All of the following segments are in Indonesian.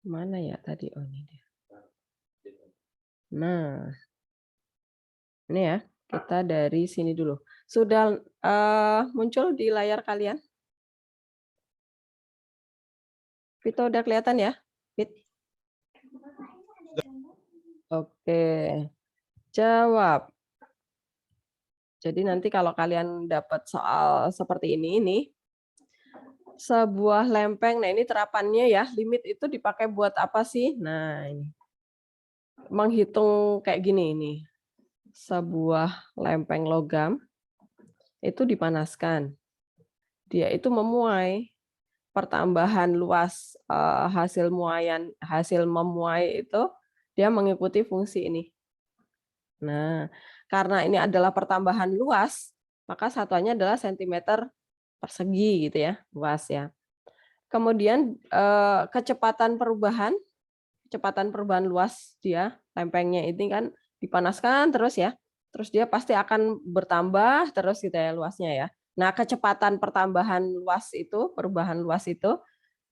Mana ya tadi? Oh, ini dia. Nah, ini ya, kita dari sini dulu. Sudah muncul di layar kalian? Vito udah kelihatan ya? Fit? Oke, jawab. Jadi nanti kalau kalian dapat soal seperti ini, sebuah lempeng, nah ini terapannya ya, limit itu dipakai buat apa sih? Nah, ini. Menghitung kayak gini ini. Sebuah lempeng logam itu dipanaskan. Dia itu memuai. Pertambahan luas hasil memuai itu dia mengikuti fungsi ini. Nah, karena ini adalah pertambahan luas, maka satuannya adalah sentimeter persegi gitu ya, luas ya. Kemudian kecepatan perubahan luas dia lempengnya ini kan dipanaskan terus ya. Terus dia pasti akan bertambah terus gitu ya luasnya ya. Nah, kecepatan pertambahan luas itu, perubahan luas itu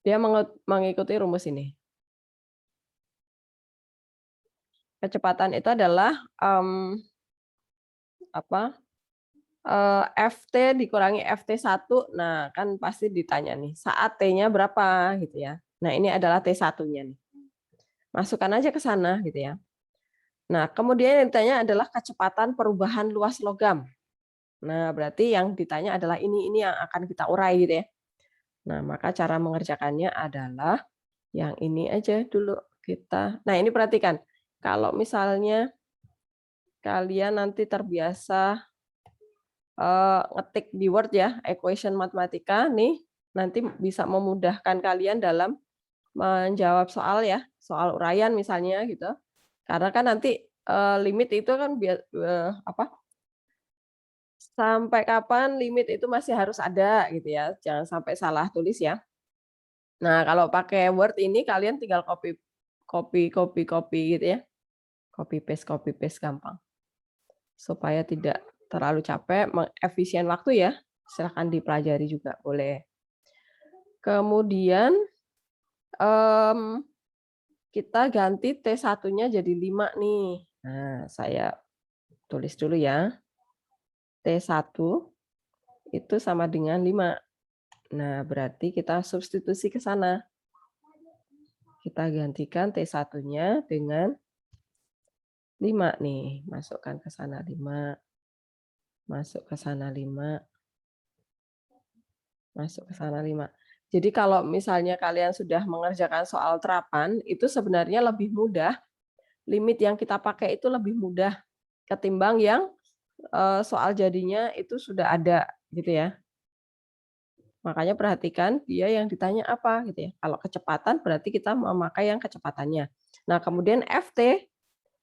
dia mengikuti rumus ini. Kecepatan itu adalah FT dikurangi FT1. Nah, kan pasti ditanya nih, saat T-nya berapa gitu ya. Nah, ini adalah T1-nya nih. Masukkan aja ke sana gitu ya. Nah, kemudian yang ditanya adalah kecepatan perubahan luas logam. Nah, berarti yang ditanya adalah ini yang akan kita urai gitu ya. Nah, maka cara mengerjakannya adalah yang ini aja dulu kita. Nah, ini perhatikan. Kalau misalnya kalian nanti terbiasa ngetik di Word ya, equation matematika nih, nanti bisa memudahkan kalian dalam menjawab soal ya, soal uraian misalnya gitu. Karena kan nanti limit itu kan sampai kapan limit itu masih harus ada gitu ya, jangan sampai salah tulis ya. Nah, kalau pakai Word ini kalian tinggal copy gitu ya. Copy paste gampang. Supaya tidak terlalu capek, efisien waktu ya. Silahkan dipelajari juga boleh. Kemudian kita ganti T1-nya jadi 5 nih. Nah, saya tulis dulu ya. T1 itu sama dengan 5. Nah, berarti kita substitusi ke sana. Kita gantikan T1-nya dengan 5 nih. Masukkan ke sana 5. Masuk ke sana 5. Masuk ke sana 5. Jadi kalau misalnya kalian sudah mengerjakan soal terapan, itu sebenarnya lebih mudah. Limit yang kita pakai itu lebih mudah ketimbang yang soal jadinya itu sudah ada gitu ya. Makanya perhatikan dia yang ditanya apa gitu ya. Kalau kecepatan berarti kita memakai yang kecepatannya. Nah, kemudian FT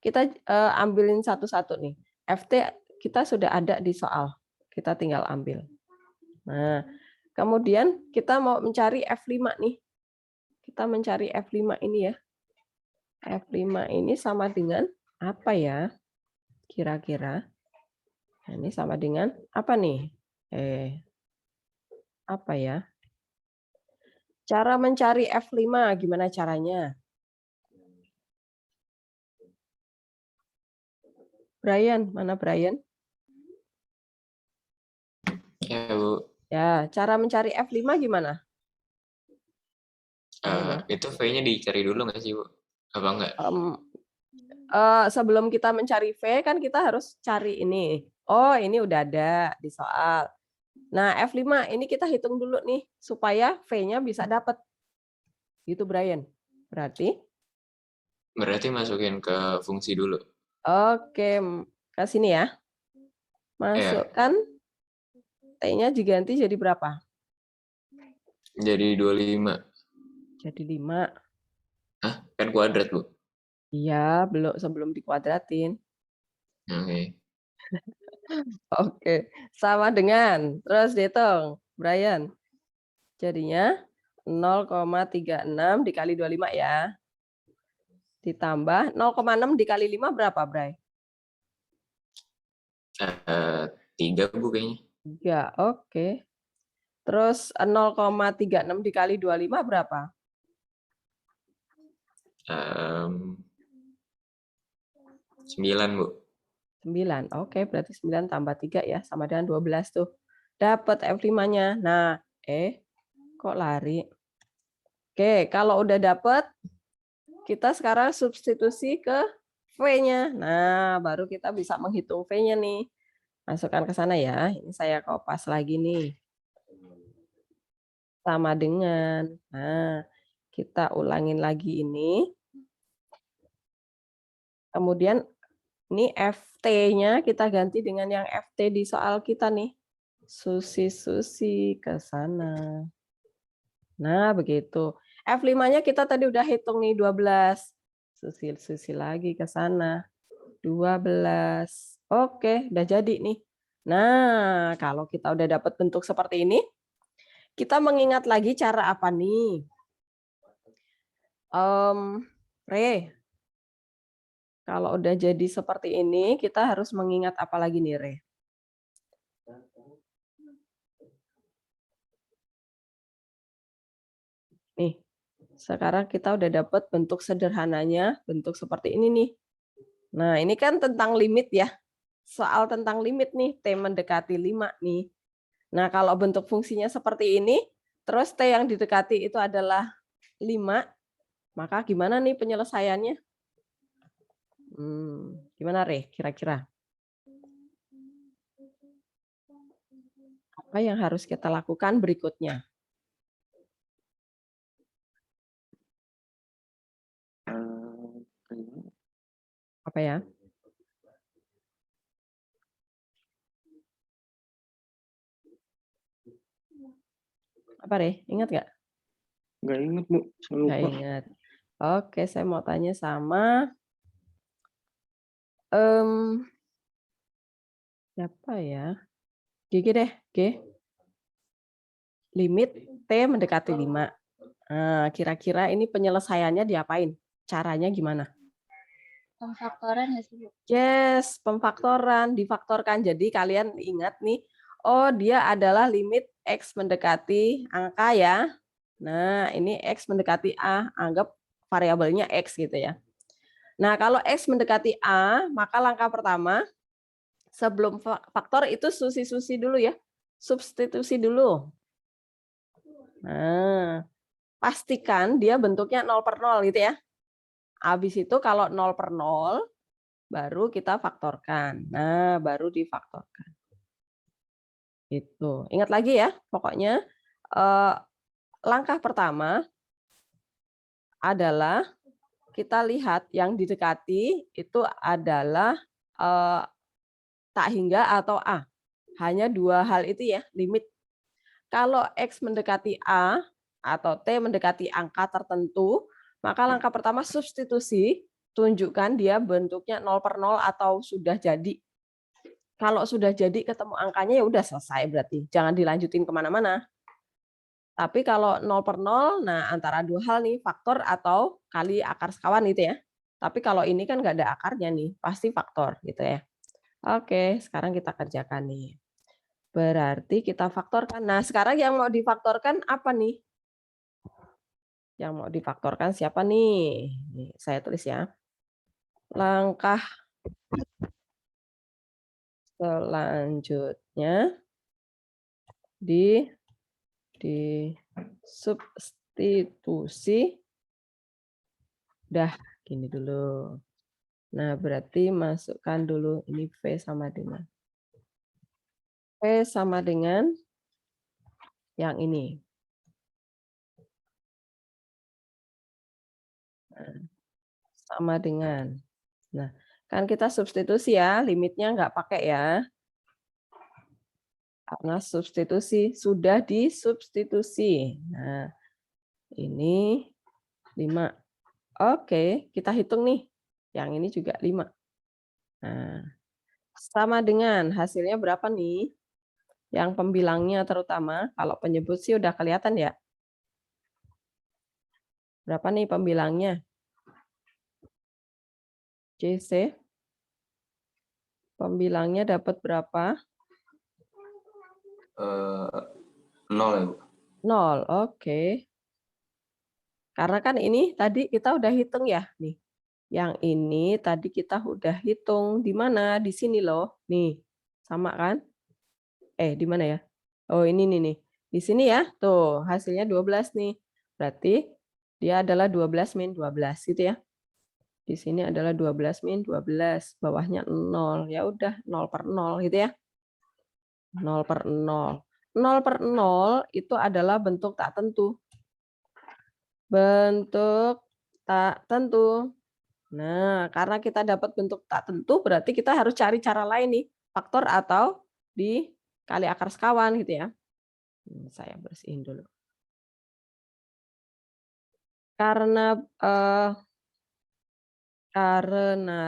kita ambilin satu-satu nih. FT kita sudah ada di soal. Kita tinggal ambil. Nah, kemudian kita mau mencari F5 nih. Kita mencari F5 ini ya. F5 ini sama dengan apa ya? Kira-kira. Nah, ini sama dengan apa nih? Apa ya? Cara mencari F5 gimana caranya? Brian, mana Brian? Ya, Bu. Ya, cara mencari F5 gimana? Itu V-nya dicari dulu nggak sih, Bu? Apa enggak? Sebelum kita mencari V kan kita harus cari ini. Oh, ini udah ada di soal. Nah, F5 ini kita hitung dulu nih supaya V-nya bisa dapat. Gitu Brian. Berarti Berarti masukin ke fungsi dulu. oke, ke sini ya. Ya, Masukkan T-nya diganti jadi berapa? jadi 25. Jadi 5. Hah? Kan kuadrat, Bu. Iya, belum sebelum dikuadratin. Oke. Oke, sama dengan. Terus dihitung, Brian. Jadinya 0,36 dikali 25 ya. Ditambah 0,6 dikali 5 berapa, Bray? 3, Bu, kayaknya. 3, oke. Terus 0,36 dikali 25 berapa? 9, Bu. 9. Oke, berarti 9 tambah 3 ya, sama dengan 12 tuh. Dapat F5-nya. Nah, kok lari? Oke, kalau udah dapat, kita sekarang substitusi ke V-nya. Nah, baru kita bisa menghitung V-nya nih. Masukkan ke sana ya. Ini saya kopas lagi nih. Sama dengan. Nah, kita ulangin lagi ini. Kemudian ini FT-nya kita ganti dengan yang FT di soal kita nih. Susi ke sana. Nah, begitu. F5-nya kita tadi udah hitung nih 12. Susi lagi ke sana. 12. Oke, udah jadi nih. Nah, kalau kita udah dapat bentuk seperti ini, kita mengingat lagi cara apa nih? Re, kalau udah jadi seperti ini, kita harus mengingat apa lagi nih, Re? Nih, sekarang kita udah dapat bentuk sederhananya, bentuk seperti ini nih. Nah, ini kan tentang limit ya. Soal tentang limit nih, T mendekati 5 nih. Nah, kalau bentuk fungsinya seperti ini, terus T yang didekati itu adalah 5, maka gimana nih penyelesaiannya? Gimana, Re, kira-kira? Apa yang harus kita lakukan berikutnya? Apa ya? Apa, Re? Ingat nggak? Nggak ingat, Bu. Saya lupa. Nggak ingat. Oke, saya mau tanya sama siapa ya? Gigi deh, G. Limit T mendekati 5. Nah, kira-kira ini penyelesaiannya diapain? Caranya gimana? Pemfaktoran nggak sih, Bu? Yes, pemfaktoran, difaktorkan. Jadi kalian ingat nih, oh dia adalah limit X mendekati angka ya. Nah, ini X mendekati A, anggap variabelnya X gitu ya. Nah, kalau X mendekati A, maka langkah pertama, sebelum faktor itu susi dulu ya. Substitusi dulu. Nah, pastikan dia bentuknya 0/0 gitu ya. Habis itu kalau 0/0, baru kita faktorkan. Nah, baru difaktorkan. Itu. Ingat lagi ya, pokoknya langkah pertama adalah kita lihat yang didekati itu adalah tak hingga atau A. Hanya 2 hal itu ya, limit. Kalau X mendekati A atau T mendekati angka tertentu, maka langkah pertama substitusi, tunjukkan dia bentuknya 0/0 atau sudah jadi. Kalau sudah jadi ketemu angkanya ya udah selesai berarti. Jangan dilanjutin kemana-mana. Tapi kalau 0/0, nah antara 2 hal nih, faktor atau kali akar sekawan gitu ya. Tapi kalau ini kan nggak ada akarnya nih, pasti faktor gitu ya. Oke, sekarang kita kerjakan nih. Berarti kita faktorkan. Nah, sekarang yang mau difaktorkan apa nih? Yang mau difaktorkan siapa nih? Nih, saya tulis ya. Langkah selanjutnya substitusi. Dah, gini dulu. Nah, berarti masukkan dulu ini V sama dengan yang ini. Sama dengan. Nah, kan kita substitusi ya, limitnya nggak pakai ya. Karena substitusi, sudah disubstitusi. Nah, ini 5. Oke, kita hitung nih. Yang ini juga 5. Nah, sama dengan hasilnya berapa nih? Yang pembilangnya terutama, kalau penyebut sih udah kelihatan ya. Berapa nih pembilangnya? JC. Pembilangnya dapat berapa? 0 ya, Bu. 0, oke. Karena kan ini tadi kita udah hitung ya, nih. Yang ini tadi kita udah hitung di mana? Di sini loh. Nih, sama kan? Di mana ya? Oh, ini nih. Di sini ya. Tuh, hasilnya 12 nih. Berarti dia adalah 12 min 12 gitu ya. Di sini adalah 12 min 12, bawahnya 0. Ya udah 0/0 gitu ya. 0/0. 0/0 itu adalah bentuk tak tentu. Bentuk tak tentu. Nah, karena kita dapat bentuk tak tentu, berarti kita harus cari cara lain nih, faktor atau dikali akar sekawan gitu ya. Saya bersihin dulu. Karena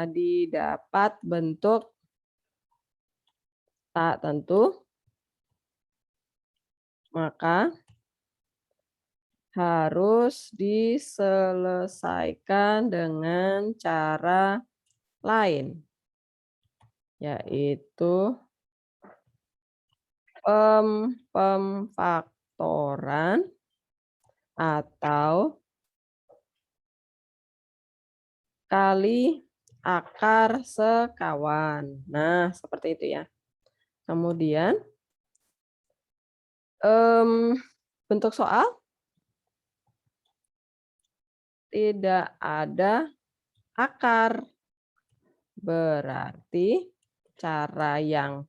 didapat bentuk tak tentu, maka harus diselesaikan dengan cara lain, yaitu pemfaktoran atau kali akar sekawan. Nah, seperti itu ya. Kemudian bentuk soal tidak ada akar. Berarti cara yang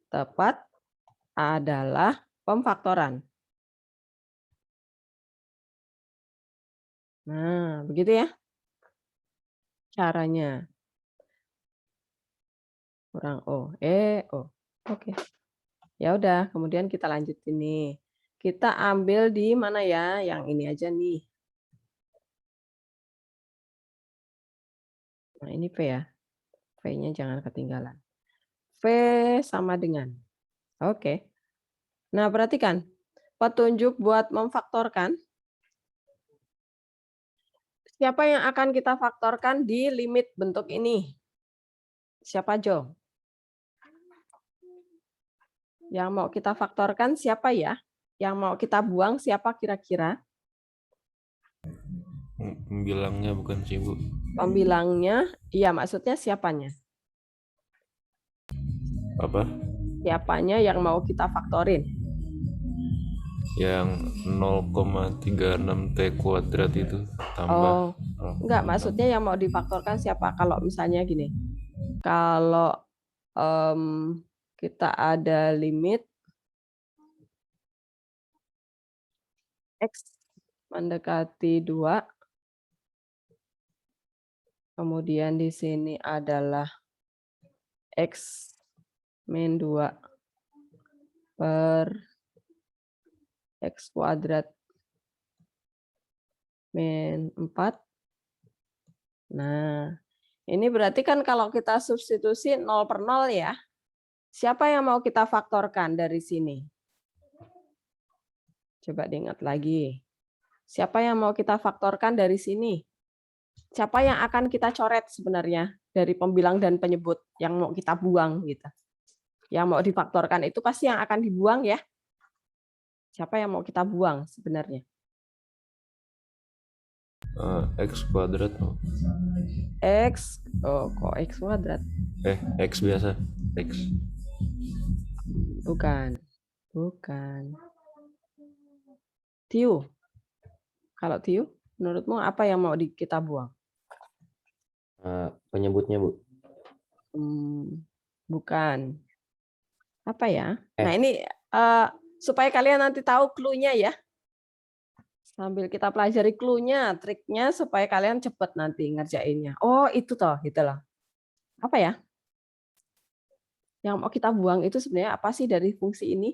tepat adalah pemfaktoran. Nah, begitu ya caranya. Kurang O. O. Oke. Ya udah, kemudian kita lanjut ini. Kita ambil di mana ya? Yang ini aja nih. Nah, ini P ya. V-nya jangan ketinggalan. V sama dengan. Oke. Nah, perhatikan. Petunjuk buat memfaktorkan. Siapa yang akan kita faktorkan di limit bentuk ini? Siapa, Jo? Yang mau kita faktorkan siapa ya? Yang mau kita buang siapa kira-kira? Pembilangnya bukan sih, Bu. Pembilangnya, iya maksudnya siapanya? Apa? Siapanya yang mau kita faktorin? Yang 0,36 T kuadrat itu tambah. Enggak, maksudnya yang mau difaktorkan siapa? Kalau misalnya gini, kalau kita ada limit X mendekati 2, kemudian di sini adalah X min 2 per X kuadrat min 4. Nah, ini berarti kan kalau kita substitusi 0/0 ya. Siapa yang mau kita faktorkan dari sini? Coba diingat lagi. Siapa yang mau kita faktorkan dari sini? Siapa yang akan kita coret sebenarnya dari pembilang dan penyebut yang mau kita buang gitu. Yang mau difaktorkan itu pasti yang akan dibuang ya. Siapa yang mau kita buang sebenarnya? X kuadrat. X, kok X kuadrat? X biasa. X. Bukan. Tiu. Kalau Tiu, menurutmu apa yang mau kita buang? Penyebutnya, Bu. Bukan. Apa ya? Nah ini supaya kalian nanti tahu clue-nya ya. Sambil kita pelajari clue-nya, triknya supaya kalian cepat nanti ngerjainnya. Oh itu toh, gitu loh. Apa ya? Yang mau kita buang itu sebenarnya apa sih dari fungsi ini?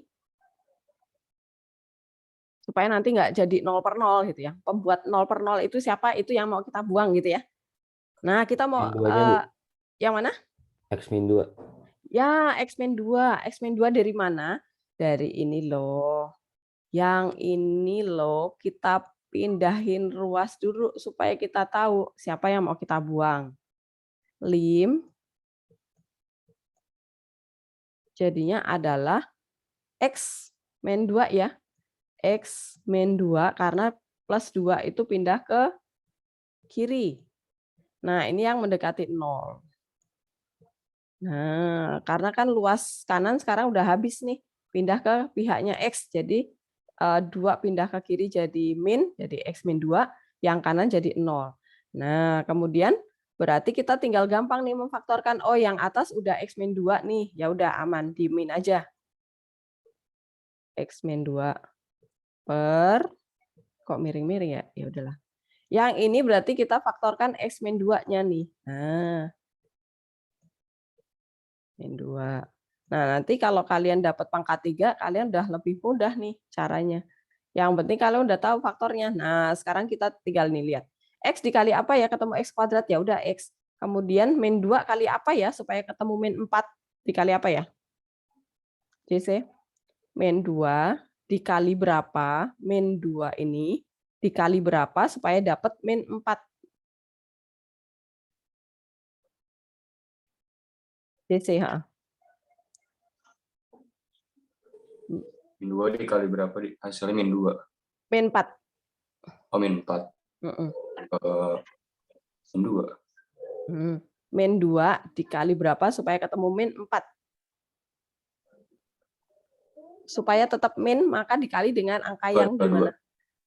Supaya nanti nggak jadi 0/0 gitu ya. Pembuat 0/0 itu siapa? Itu yang mau kita buang gitu ya. Nah kita mau yang mana? X min 2. Ya, X min 2. X min 2 dari mana? Dari ini loh. Yang ini loh, kita pindahin ruas dulu supaya kita tahu siapa yang mau kita buang. Lim jadinya adalah X min 2 ya. X min 2 karena plus 2 itu pindah ke kiri. Nah, ini yang mendekati 0. Nah, karena kan luas kanan sekarang udah habis nih, pindah ke pihaknya X. Jadi 2 pindah ke kiri jadi min, jadi X min 2, yang kanan jadi 0. Nah, kemudian berarti kita tinggal gampang nih memfaktorkan, oh yang atas udah X min 2 nih, ya udah aman, di min aja. X min 2 per, kok miring-miring ya? Ya udahlah. Yang ini berarti kita faktorkan X min 2-nya nih. Nah, min 2. Nah, nanti kalau kalian dapat pangkat 3, kalian udah lebih mudah nih caranya. Yang penting kalian udah tahu faktornya. Nah, sekarang kita tinggal nih lihat. X dikali apa ya ketemu X kuadrat, ya udah X. Kemudian min 2 kali apa ya supaya ketemu min 4 dikali apa ya? JC. Min 2 dikali berapa? Min 2 ini dikali berapa supaya dapat min 4? JC, ha. Min 2 dikali berapa? Hasilnya min 2. Min 4. Oh, min 4. Min 2. Min 2 dikali berapa supaya ketemu min 4? Supaya tetap min, maka dikali dengan angka yang gimana?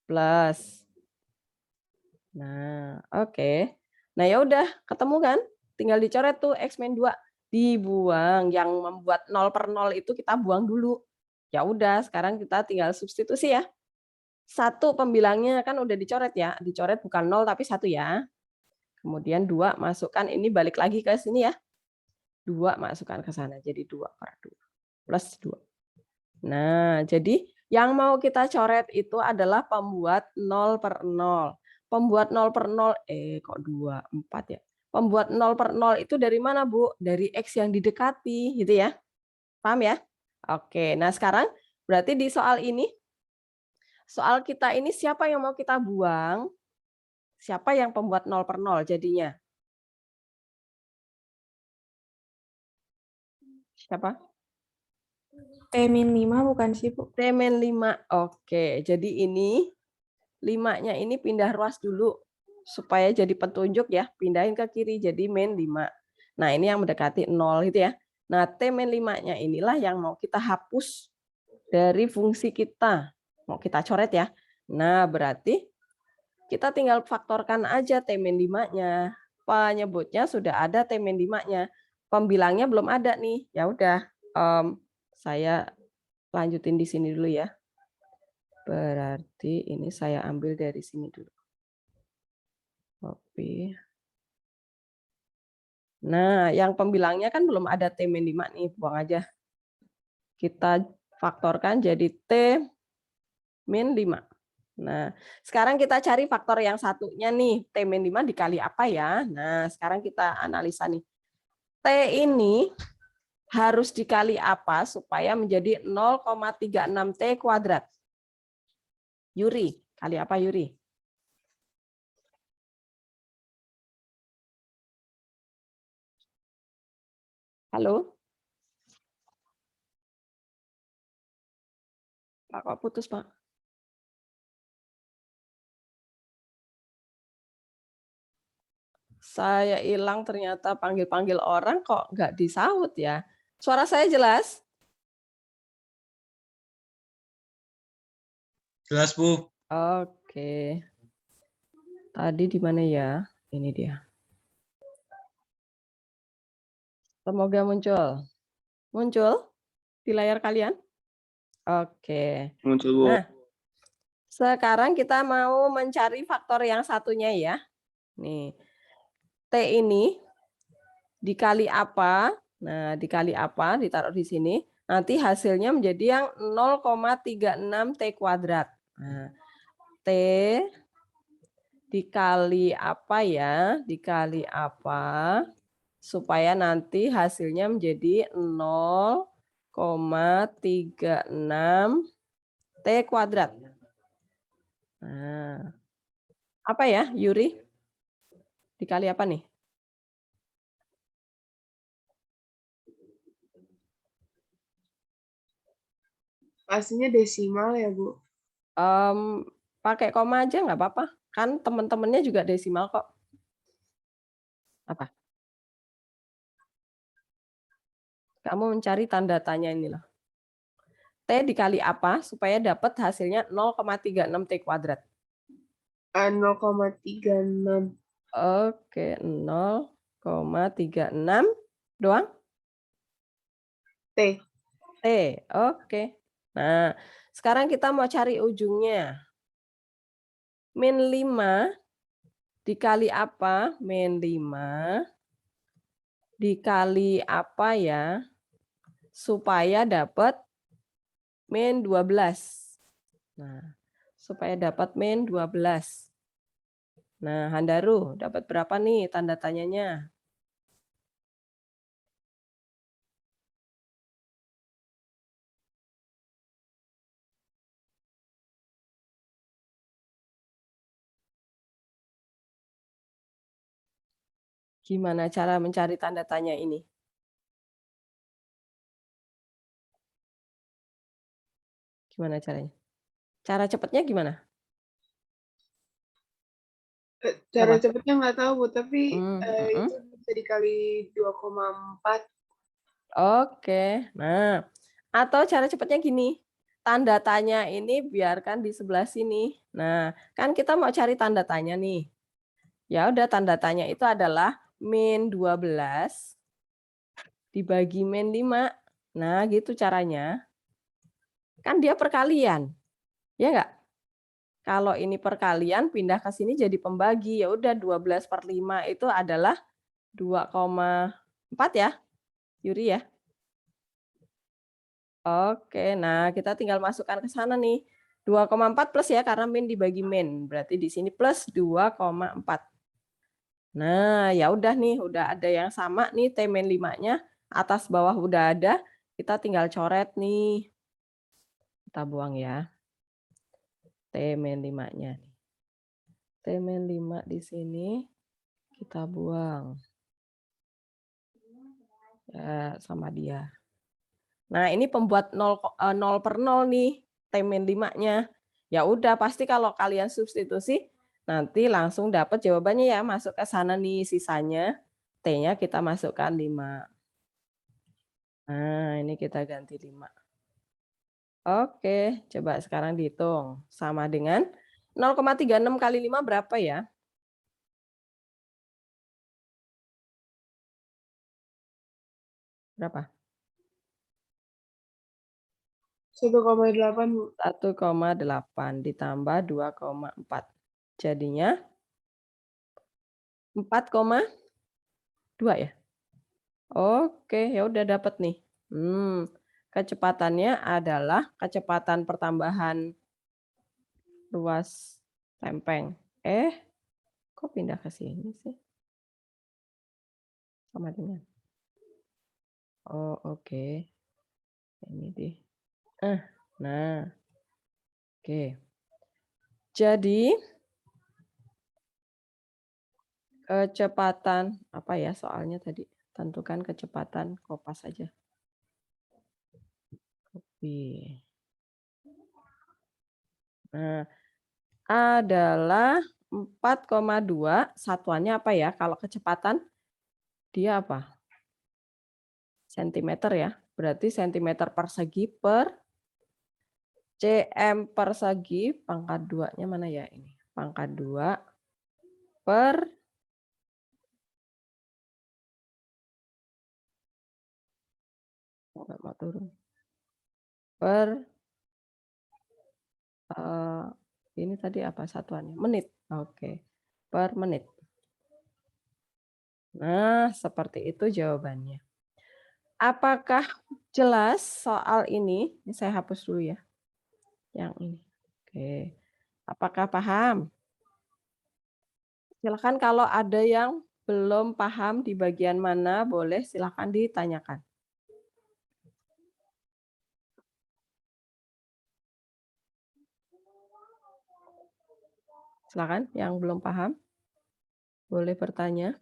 Plus. Nah, oke. Nah, ya udah, ketemu kan? Tinggal dicoret tuh X min 2. Dibuang. Yang membuat 0 per 0 itu kita buang dulu. Ya udah, sekarang kita tinggal substitusi ya. 1 pembilangnya kan udah dicoret ya. Dicoret bukan 0 tapi 1 ya. Kemudian 2 masukkan, ini balik lagi ke sini ya. 2 masukkan ke sana, jadi 2 per 2. Plus 2. Nah, jadi yang mau kita coret itu adalah pembuat 0 per 0. Pembuat 0 per 0, kok 2, 4 ya. Pembuat 0 per 0 itu dari mana, Bu? Dari X yang didekati, gitu ya. Paham ya? Oke, nah sekarang berarti di soal ini, soal kita ini siapa yang mau kita buang? Siapa yang pembuat 0 per 0 jadinya? Siapa? T-5 bukan sih, Bu? T-5. Oke, jadi ini 5-nya ini pindah ruas dulu supaya jadi petunjuk ya, pindahin ke kiri jadi min 5. Nah, ini yang mendekati 0 gitu ya. Nah, T-5-nya inilah yang mau kita hapus dari fungsi kita. Mau kita coret ya. Nah, berarti kita tinggal faktorkan aja T-5-nya. Penyebutnya sudah ada T-5-nya. Pembilangnya belum ada nih. Ya udah, saya lanjutin di sini dulu ya. Berarti ini saya ambil dari sini dulu. Copy. Nah, yang pembilangnya kan belum ada T-5 nih, buang aja. Kita faktorkan jadi T-5. Nah, sekarang kita cari faktor yang satunya nih, T-5 dikali apa ya? Nah, sekarang kita analisa nih. T ini harus dikali apa supaya menjadi 0,36 T kuadrat? Yuri, kali apa Yuri? Halo? Pak, kok putus, Pak? Saya hilang ternyata panggil-panggil orang kok nggak disaut ya. Suara saya jelas? Jelas, Bu. Oke. Tadi di mana ya? Ini dia. Semoga muncul. Muncul di layar kalian? Oke. Muncul, Bu. Nah, sekarang kita mau mencari faktor yang satunya ya. Nih. T ini dikali apa? Nah, dikali apa? Ditaruh di sini. Nanti hasilnya menjadi yang 0,36 T kuadrat. Nah, T dikali apa ya? Dikali apa? Supaya nanti hasilnya menjadi 0,36 T kuadrat. Nah, apa ya, Yuri? Dikali apa nih? Pastinya desimal ya, Bu? Pakai koma aja nggak apa-apa. Kan teman-temannya juga desimal kok. Apa? Kamu mencari tanda tanya ini loh. T dikali apa supaya dapat hasilnya 0,36 T kuadrat. 0,36 Oke, 0,36 doang? T. T, oke. Nah, sekarang kita mau cari ujungnya. Min 5 dikali apa? Min 5 dikali apa ya? Supaya dapat min 12. Nah, supaya dapat min 12. Nah, Handaru, dapat berapa nih tanda tanyanya? Gimana cara mencari tanda tanya ini? Gimana caranya? Cara cepatnya gimana? Cara Apa? cepatnya nggak tahu, Bu, tapi Mm-mm. itu bisa dikali 2,4. Oke. Nah, atau cara cepatnya gini. Tanda tanya ini biarkan di sebelah sini. Nah, kan kita mau cari tanda tanya nih. Ya udah, tanda tanya itu adalah min 12 dibagi min 5. Nah, gitu caranya. Kan dia perkalian. Ya enggak? Kalau ini perkalian pindah ke sini jadi pembagi. Ya udah 12/5 itu adalah 2,4 ya. Yuri ya. Oke, nah kita tinggal masukkan ke sana nih. 2,4 plus ya karena min dibagi min. Berarti di sini plus 2,4. Nah, ya udah nih, udah ada yang sama nih T min 5-nya. Atas bawah udah ada. Kita tinggal coret nih. Kita buang ya. T min 5-nya. T min 5 di sini kita buang. Ya, sama dia. Nah, ini pembuat 0/0 nih, T min 5-nya. Ya udah, pasti kalau kalian substitusi, nanti langsung dapat jawabannya ya. Masuk ke sana nih sisanya. T-nya kita masukkan 5. Nah, ini kita ganti 5. Oke, coba sekarang dihitung. Sama dengan 0,36 kali 5 berapa ya? Berapa? 1,8, Bu. 1,8 ditambah 2,4. Jadinya 4,2 ya? Oke, ya udah dapat nih. Kecepatannya adalah kecepatan pertambahan ruas lempeng. Kok pindah ke sini sih? Sama dengan. Oh, oke. Ini deh. Nah. Oke. Jadi kecepatan apa ya soalnya tadi? Tentukan kecepatan, kopas saja. Copy. Nah, adalah 4,2 satuannya apa ya? Kalau kecepatan dia apa? Sentimeter ya. Berarti sentimeter persegi per cm persegi pangkat 2-nya mana ya ini? Pangkat 2 per nggak mau turun. Per ini tadi apa satuannya? Menit. Oke. Per menit. Nah, seperti itu jawabannya. Apakah jelas soal ini? Ini saya hapus dulu ya. Yang ini. Oke. Apakah paham? Silakan kalau ada yang belum paham di bagian mana, boleh silakan ditanyakan. Silakan yang belum paham, boleh bertanya.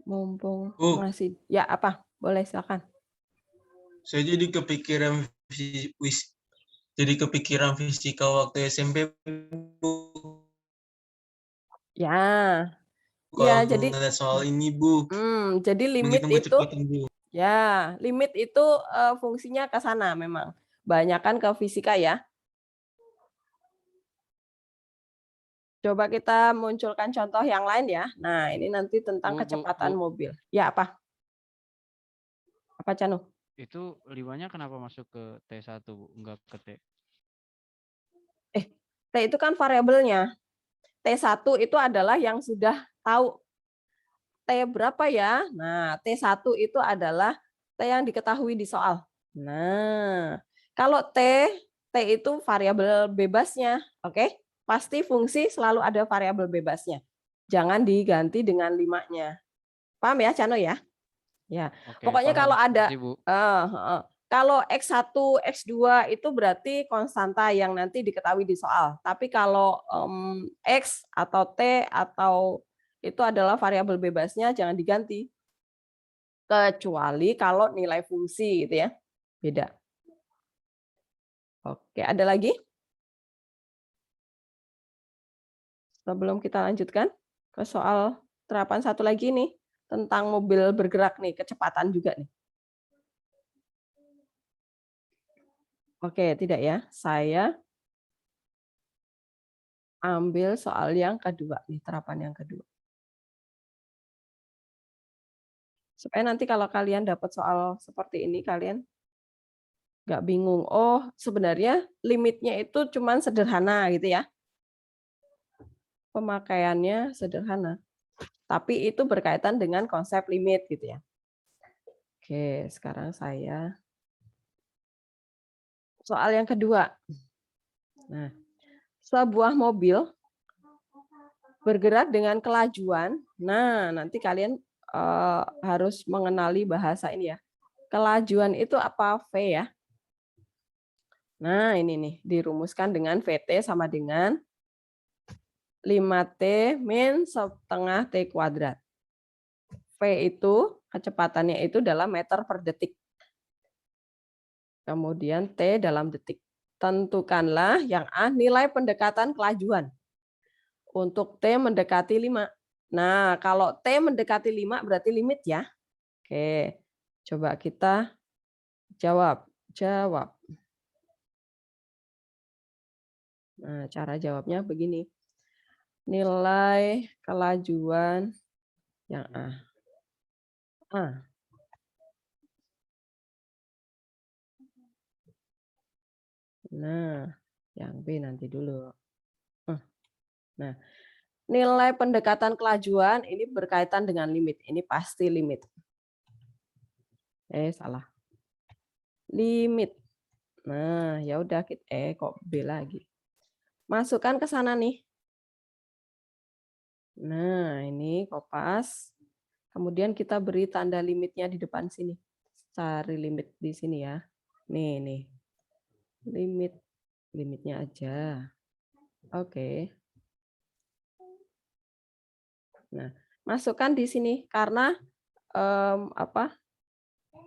Mumpung masih, ya apa? Boleh silakan. Saya jadi kepikiran jadi kepikiran fisika waktu SMP, Bu. Ya, Kalau ya jadi ngeliat soal ini, Bu. jadi limit Menghitung itu kecepatan, Bu. ya, limit itu fungsinya ke sana memang. Banyakan ke fisika ya. Coba kita munculkan contoh yang lain ya. Nah, ini nanti tentang Bu, kecepatan Bu. mobil. Ya, apa? Apa, Canu? Itu 5-nya kenapa masuk ke T1, Bu? Enggak ke T? T itu kan variabelnya. T1 itu adalah yang sudah tahu T berapa ya? Nah, T1 itu adalah T yang diketahui di soal. Nah, kalau T itu variabel bebasnya, oke? Pasti fungsi selalu ada variabel bebasnya. Jangan diganti dengan 5-nya. Paham ya, Cano ya? Ya. Oke, Pokoknya paham. kalau ada Nanti, Bu. kalau X1, X2 itu berarti konstanta yang nanti diketahui di soal. Tapi kalau X atau T atau itu adalah variabel bebasnya, jangan diganti. Kecuali kalau nilai fungsi gitu ya. Beda. Oke, ada lagi? Sebelum kita lanjutkan ke soal terapan satu lagi nih. Tentang mobil bergerak nih, kecepatan juga nih. Oke, tidak ya. Saya ambil soal yang kedua nih, terapan yang kedua. Supaya nanti kalau kalian dapat soal seperti ini, kalian nggak bingung. Oh, sebenarnya limitnya itu cuman sederhana gitu ya. Pemakaiannya sederhana. Tapi itu berkaitan dengan konsep limit gitu ya. Oke, sekarang saya soal yang kedua. Nah, sebuah mobil bergerak dengan kelajuan. Nah, nanti kalian harus mengenali bahasa ini ya. Kelajuan itu apa? V ya. Nah, ini nih dirumuskan dengan VT sama dengan 5T min setengah T kuadrat. V itu kecepatannya itu dalam meter per detik. Kemudian T dalam detik. Tentukanlah yang A nilai pendekatan kelajuan. Untuk T mendekati 5. Nah, kalau T mendekati 5 berarti limit ya. Oke, coba kita jawab. Nah, cara jawabnya begini. Nilai kelajuan yang A. Nah, yang B nanti dulu. Nah, nilai pendekatan kelajuan ini berkaitan dengan limit. Ini pasti limit. Salah. Limit. Nah, ya udah kok B lagi. Masukkan ke sana nih. Nah, ini kopas. Kemudian kita beri tanda limitnya di depan sini. Cari limit di sini ya. Nih. Limitnya aja. Oke. Nah, masukkan di sini karena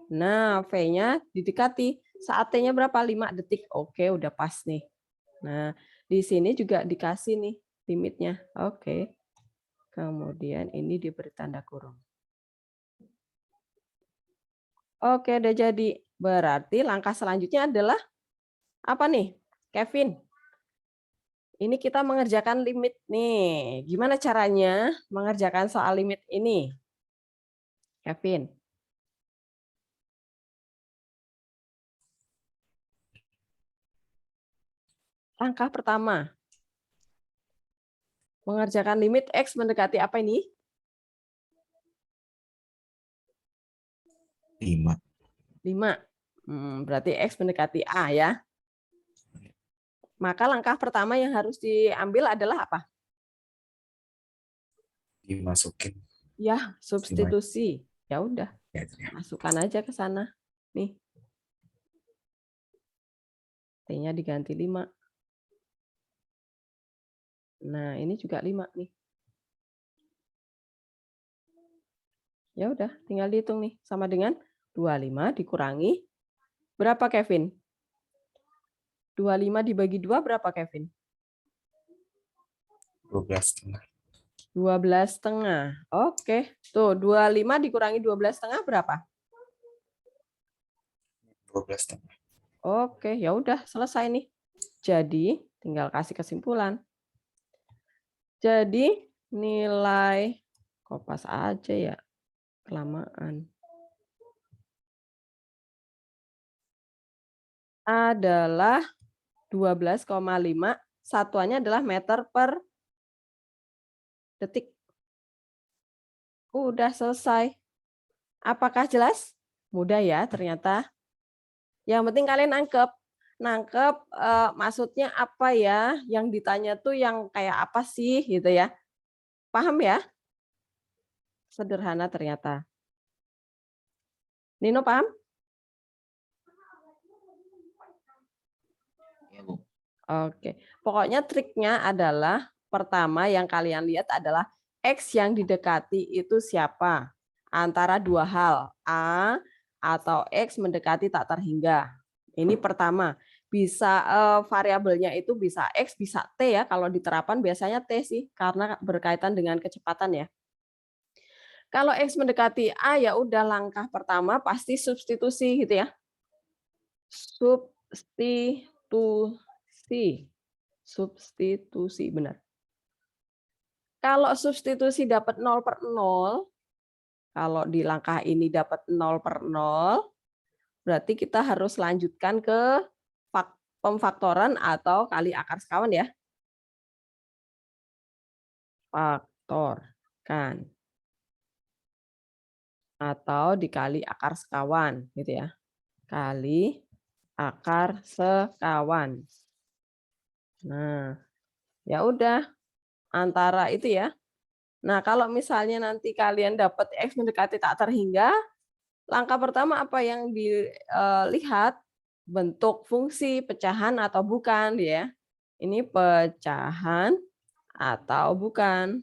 Nah, V-nya didekati. Saat T-nya berapa? 5 detik. Oke, udah pas nih. Nah, di sini juga dikasih nih limitnya. Oke. Kemudian ini diberi tanda kurung. Oke, udah jadi. Berarti langkah selanjutnya adalah apa nih, Kevin? Ini kita mengerjakan limit nih. Gimana caranya mengerjakan soal limit ini? Kevin. Langkah pertama. Mengerjakan limit X mendekati apa ini? 5. Berarti X mendekati A ya. Maka langkah pertama yang harus diambil adalah apa? Dimasukin. Ya, substitusi. Ya udah, Ya. masukkan aja ke sana. Nih. T-nya diganti 5. Nah, ini juga 5 nih. Ya udah, tinggal dihitung nih. Sama dengan 25 dikurangi berapa, Kevin? 25 dibagi 2 berapa, Kevin? 12,5. 12,5. Oke. Tuh, 25 dikurangi 12,5 berapa? 12,5. Oke, ya udah selesai nih. Jadi, tinggal kasih kesimpulan. Jadi, nilai kopas aja ya. Kelamaan. Adalah 12,5, satuannya adalah meter per detik. Udah selesai. Apakah jelas? Mudah ya ternyata. Yang penting kalian nangkep maksudnya apa ya, yang ditanya tuh yang kayak apa sih gitu ya. Paham ya? Sederhana ternyata. Nino paham? Ya, Bu. Oke. Pokoknya triknya adalah pertama yang kalian lihat adalah X yang didekati itu siapa? Antara dua hal, A atau X mendekati tak terhingga. Ini pertama. Bisa variabelnya itu bisa X, bisa T ya. Kalau diterapkan biasanya T sih, karena berkaitan dengan kecepatan ya. Kalau X mendekati A ya udah langkah pertama pasti substitusi gitu ya. Substitusi benar. Kalau substitusi dapat 0/0, kalau di langkah ini dapat 0/0, berarti kita harus lanjutkan ke pemfaktoran atau kali akar sekawan ya. Faktorkan. Atau dikali akar sekawan gitu ya. Kali akar sekawan. Nah, ya udah antara itu ya. Nah, kalau misalnya nanti kalian dapat X mendekati tak terhingga, langkah pertama apa yang dilihat? Bentuk fungsi pecahan atau bukan ya. Ini pecahan atau bukan.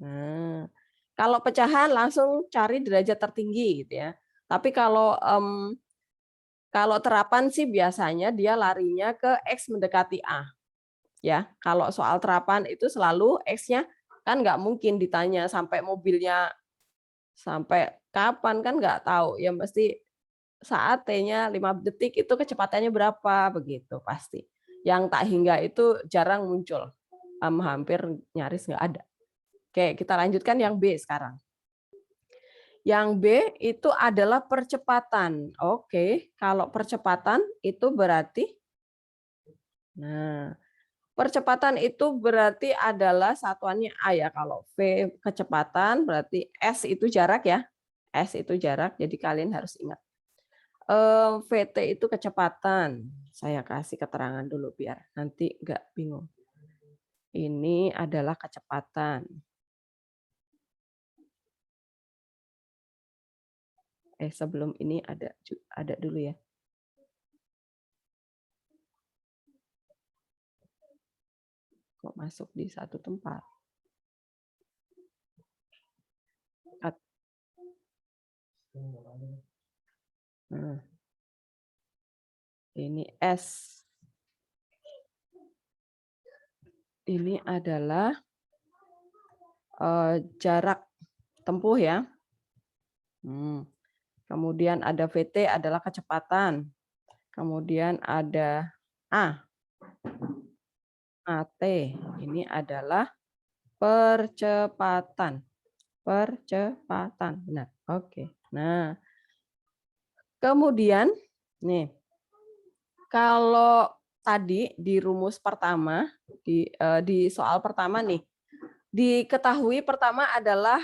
Nah, kalau pecahan langsung cari derajat tertinggi gitu ya. Tapi kalau terapan sih biasanya dia larinya ke X mendekati A. Ya, kalau soal terapan itu selalu X-nya kan nggak mungkin ditanya sampai mobilnya sampai kapan kan nggak tahu. Ya mesti saat T-nya 5 detik itu kecepatannya berapa begitu pasti. Yang tak hingga itu jarang muncul. Hampir nyaris nggak ada. Oke, kita lanjutkan yang B sekarang. Yang B itu adalah percepatan. Oke, kalau percepatan itu berarti percepatan itu berarti adalah satuannya A ya. Kalau V kecepatan berarti S itu jarak ya. S itu jarak, jadi kalian harus ingat. VT itu kecepatan. Saya kasih keterangan dulu biar nanti nggak bingung. Ini adalah kecepatan. Sebelum ini ada dulu ya. Kok masuk di satu tempat? Nah, ini S. Ini adalah jarak tempuh ya. Kemudian ada VT adalah kecepatan. Kemudian ada A. AT ini adalah percepatan. Percepatan, benar. Oke. Nah, kemudian nih, kalau tadi di rumus pertama, di soal pertama nih, diketahui pertama adalah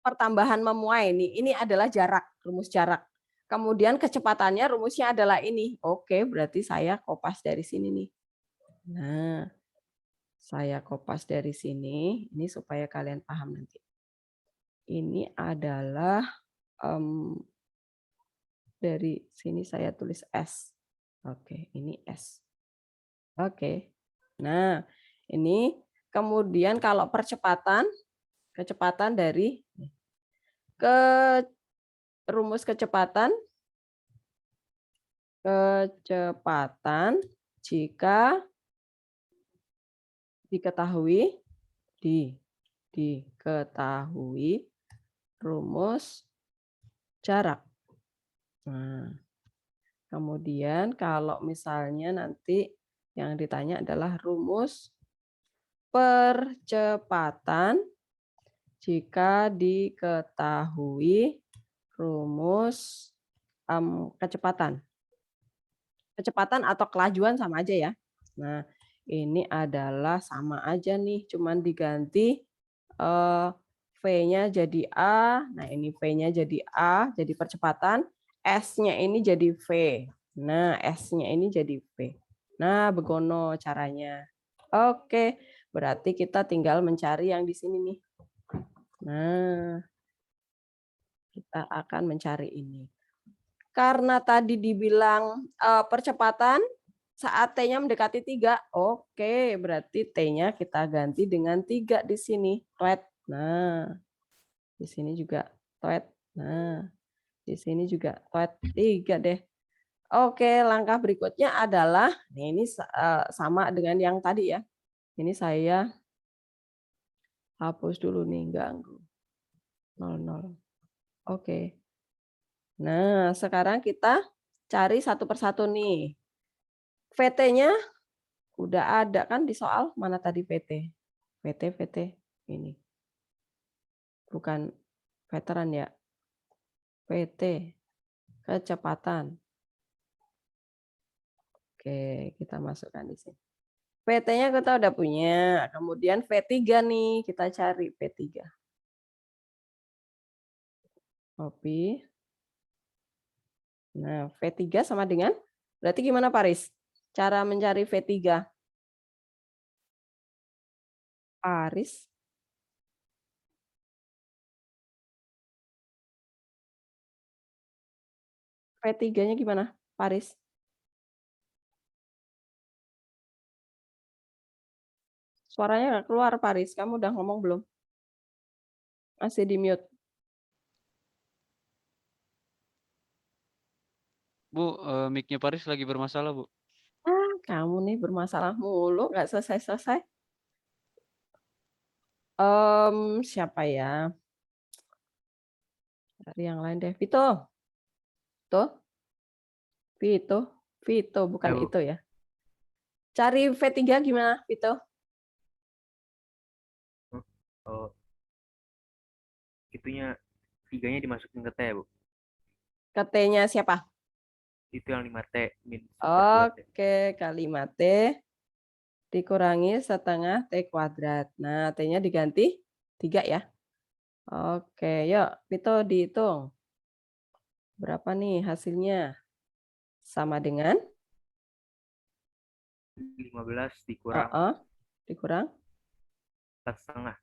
pertambahan memuai nih. Ini adalah jarak, rumus jarak. Kemudian kecepatannya rumusnya adalah ini. Oke, berarti saya kopas dari sini nih. Nah, saya kopas dari sini. Ini supaya kalian paham nanti. Ini adalah dari sini saya tulis S. Oke, ini S. Oke. Nah, ini kemudian kalau kecepatan dari rumus kecepatan kecepatan jika diketahui diketahui rumus jarak. Nah, kemudian kalau misalnya nanti yang ditanya adalah rumus percepatan jika diketahui rumus kecepatan. Kecepatan atau kelajuan sama aja ya. Nah, ini adalah sama aja nih, cuman diganti V-nya jadi A. Nah, ini V-nya jadi A, jadi percepatan. S-nya ini jadi V. Nah, S-nya ini jadi V. Nah, begono caranya. Oke, berarti kita tinggal mencari yang di sini nih. Nah, kita akan mencari ini. Karena tadi dibilang percepatan saat T-nya mendekati 3, oke, berarti T-nya kita ganti dengan 3 di sini. Nah, di sini juga toet. Nah, di sini juga toet 3 deh. Oke, langkah berikutnya adalah, ini sama dengan yang tadi ya. Ini saya hapus dulu nih, ganggu. 00. Oke. Nah, sekarang kita cari satu persatu nih. VT-nya udah ada kan di soal, mana tadi VT? VT ini. Bukan veteran ya. VT, kecepatan. Oke, kita masukkan di sini. VT-nya kita udah punya, kemudian V3 nih, kita cari V3. Copy. Nah, V3 sama dengan, berarti gimana Paris? Cara mencari V3? Paris. V3-nya gimana, Paris? Suaranya nggak keluar, Paris. Kamu udah ngomong belum? Masih di mute. Bu, mic-nya Paris lagi bermasalah, Bu. Kamu nih bermasalah mulu, nggak selesai-selesai. Siapa ya? Dari yang lain deh. Vito. Vito, bukan Ayo. itu ya. Cari V3 gimana, Vito? Oh, itunya 3-nya dimasukin ke T, Bu. Ke T-nya siapa? Itu yang 5T min 1/2T. Oke, kalimat T dikurangi setengah T kuadrat. Nah, T-nya diganti 3 ya. Oke, yuk Vito dihitung. Berapa nih hasilnya? Sama dengan? 15 dikurang Dikurang? 4,5.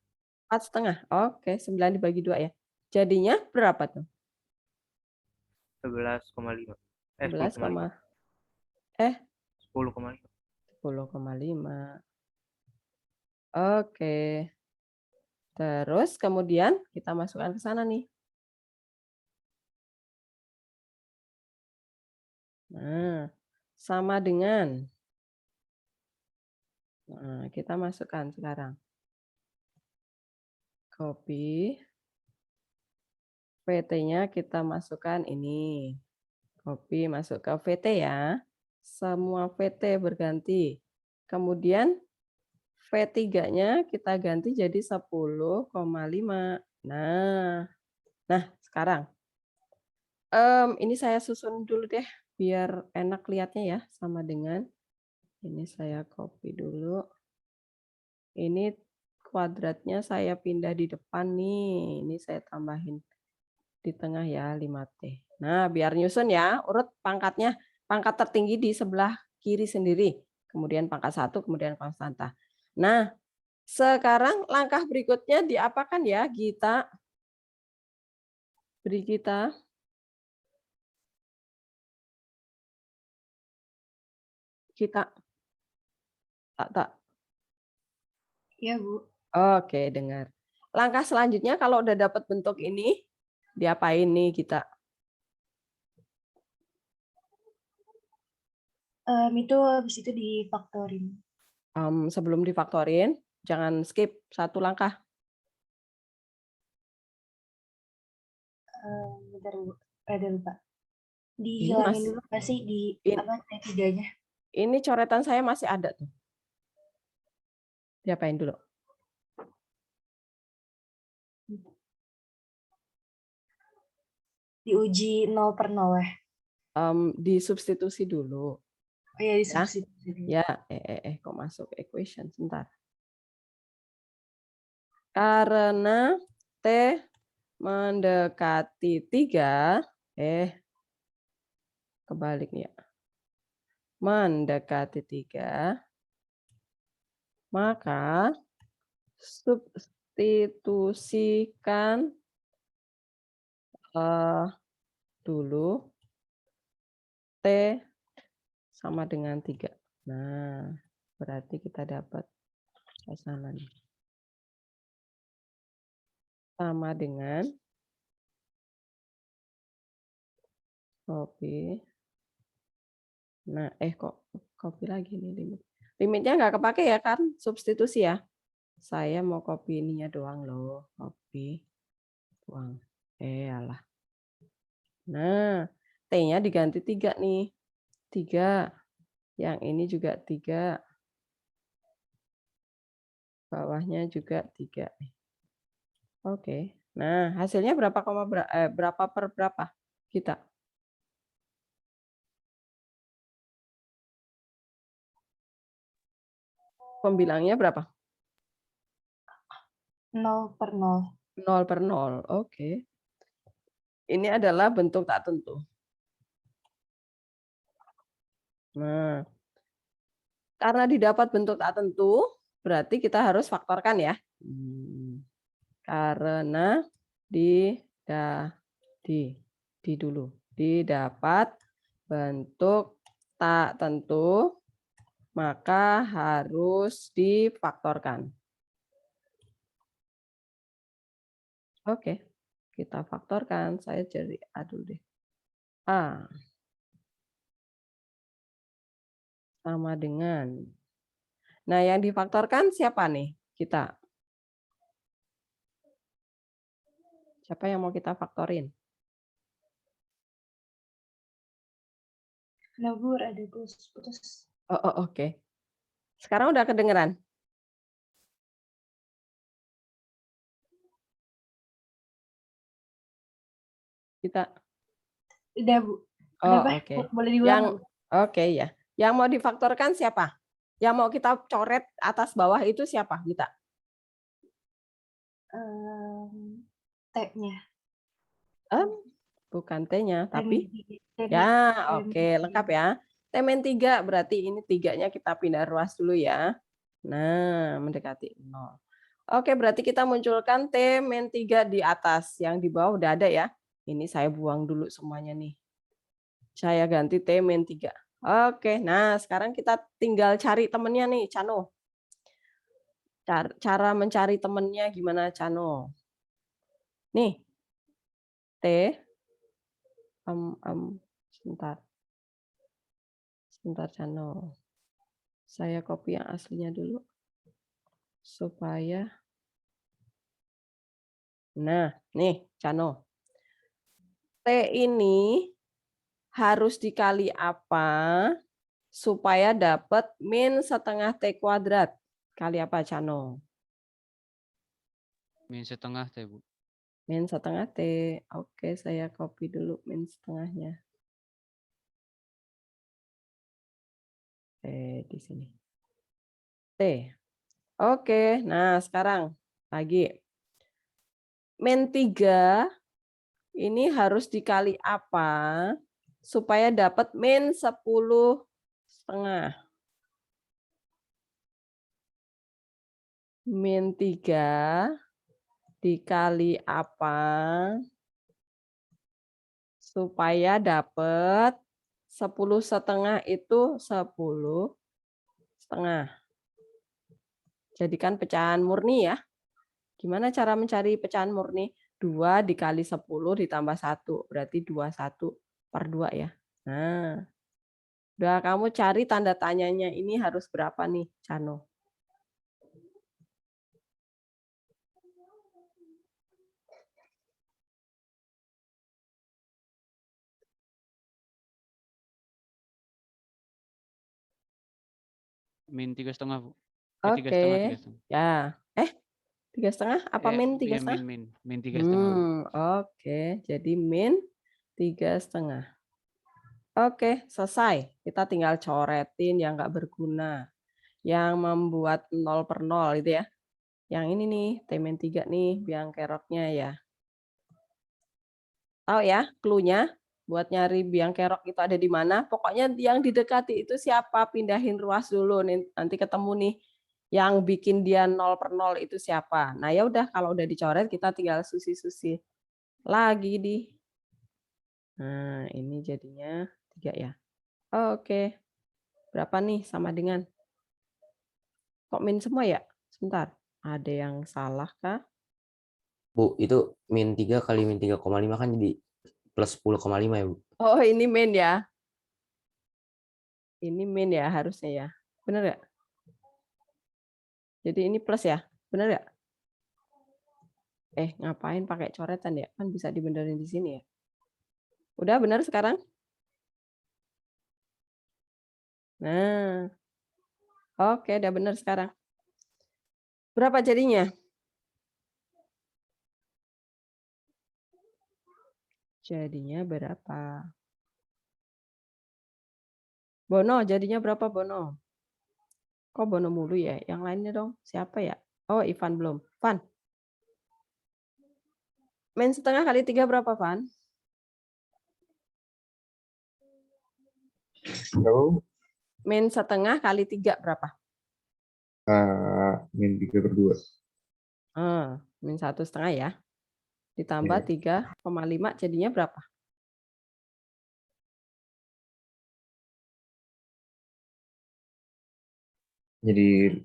4,5. Oke, 9 dibagi 2 ya. Jadinya berapa tuh? 11,5. 10,5. 10,5. Oke. Terus kemudian kita masukkan ke sana nih. Nah, sama dengan. Nah, kita masukkan sekarang. Copy. VT-nya kita masukkan ini. Copy masuk ke VT ya. Semua VT berganti. Kemudian V3-nya kita ganti jadi 10,5. Nah, sekarang. Ini saya susun dulu deh, biar enak lihatnya ya, sama dengan. Ini saya copy dulu. Ini kuadratnya saya pindah di depan nih. Ini saya tambahin di tengah ya, 5T. Nah, biar nyusun ya, urut pangkatnya. Pangkat tertinggi di sebelah kiri sendiri. Kemudian pangkat 1, kemudian konstanta. Nah, sekarang langkah berikutnya diapakan ya, Gita? Beri Gita. Kita. Tak. Iya, Bu. Oke, dengar. Langkah selanjutnya kalau udah dapat bentuk ini, diapain nih kita? Itu habis itu difaktorin. Sebelum difaktorin, jangan skip satu langkah. Bentar Bu, ada lupa. Ini Dihilangin Mas, dulu nggak sih di apa T3-nya? ini coretan saya masih ada tuh. Diapain dulu? Diuji 0/0 ya? Disubstitusi dulu. Oh iya, Ya, disubstitusi dulu. ya, kok masuk equation sebentar. Karena T mendekati 3, kebalik nih ya. Mendekati 3, maka substitusikan dulu T sama dengan 3. Nah, berarti kita dapat pasangan sama dengan copy. Nah, kok copy lagi nih limit. Limitnya nggak kepake ya kan? Substitusi ya. Saya mau copy ininya doang loh. Copy. Buang. Alah. Nah, T-nya diganti 3 nih. 3. Yang ini juga 3. Bawahnya juga 3. Oke. Nah, hasilnya berapa per berapa kita? Pembilangnya berapa? 0/0. 0/0. Oke. Ini adalah bentuk tak tentu. Nah, karena didapat bentuk tak tentu, berarti kita harus faktorkan ya. Karena didapat bentuk tak tentu, maka harus difaktorkan. Oke, kita faktorkan. Saya jadi aduh deh. A sama dengan. Nah, yang difaktorkan siapa nih? Kita. Siapa yang mau kita faktorin? Nah, Bu, ada putus-putus. Oke. Sekarang udah kedengeran? Kita. Udah, Bu. Oh, Kenapa? oke. Boleh diulang? Oke ya. Yang mau difaktorkan siapa? Yang mau kita coret atas bawah itu siapa? Kita. T-nya. Bukan T-nya, tapi T-nya. ya, oke, lengkap ya. T-3 berarti ini 3-nya kita pindah ruas dulu ya. Nah, mendekati 0. Oke, berarti kita munculkan T-3 di atas. Yang di bawah udah ada ya. Ini saya buang dulu semuanya nih. Saya ganti T-3. Oke, nah sekarang kita tinggal cari temennya nih, Cano. Cara mencari temennya gimana, Cano? Nih, T. Sebentar, Cano. Saya copy yang aslinya dulu. Supaya. Nah, nih, Cano. T ini harus dikali apa supaya dapat min setengah T kuadrat? Kali apa, Cano? Min setengah T, Bu. Min setengah T. Oke, saya copy dulu min setengahnya. Di sini. T. Oke, nah sekarang lagi. Min 3 ini harus dikali apa supaya dapat min 10,5. Min 3 dikali apa supaya dapat 10,5 itu 10,5. Jadikan pecahan murni ya. Gimana cara mencari pecahan murni? 2 dikali 10 ditambah 1. Berarti 21/2 ya. Nah, Udah, kamu cari tanda tanyanya ini harus berapa nih, Cano? Min 3,5 Bu. Oke, 3,5. ya. 3,5? Apa min 3,5? Min 3,5. Oke, jadi min 3,5. Oke, selesai. Kita tinggal coretin yang nggak berguna. Yang membuat 0/0 itu ya. Yang ini nih, T-3 nih, biang keroknya ya. Tahu ya, clue-nya buat nyari biang kerok itu ada di mana? Pokoknya yang didekati itu siapa? Pindahin ruas dulu. Nanti ketemu nih yang bikin dia 0/0 itu siapa. Nah, ya udah kalau udah dicoret kita tinggal susi-susi lagi di. Nah, ini jadinya 3 ya. Oke. Berapa nih sama dengan? Kok min semua ya? Sebentar. Ada yang salah kah? Bu, itu min 3 kali min 3,5 kan jadi plus 10,5 ya, Bu? Oh, ini min ya. Ini min ya harusnya ya. Benar nggak? Jadi ini plus ya? Benar nggak? Ngapain pakai coretan ya? Kan bisa dibenerin di sini ya. Udah benar sekarang? Nah. Oke, udah benar sekarang. Berapa jadinya? Jadinya berapa? Bono, jadinya berapa Bono? Kok Bono mulu ya? Yang lainnya dong. Siapa ya? Oh, Ivan belum. Van. Min setengah kali 3 berapa, Van? Berapa? Min setengah kali 3 berapa? Min 3/2. Min 1,5 ya. Ditambah 3,5 jadinya berapa? Jadi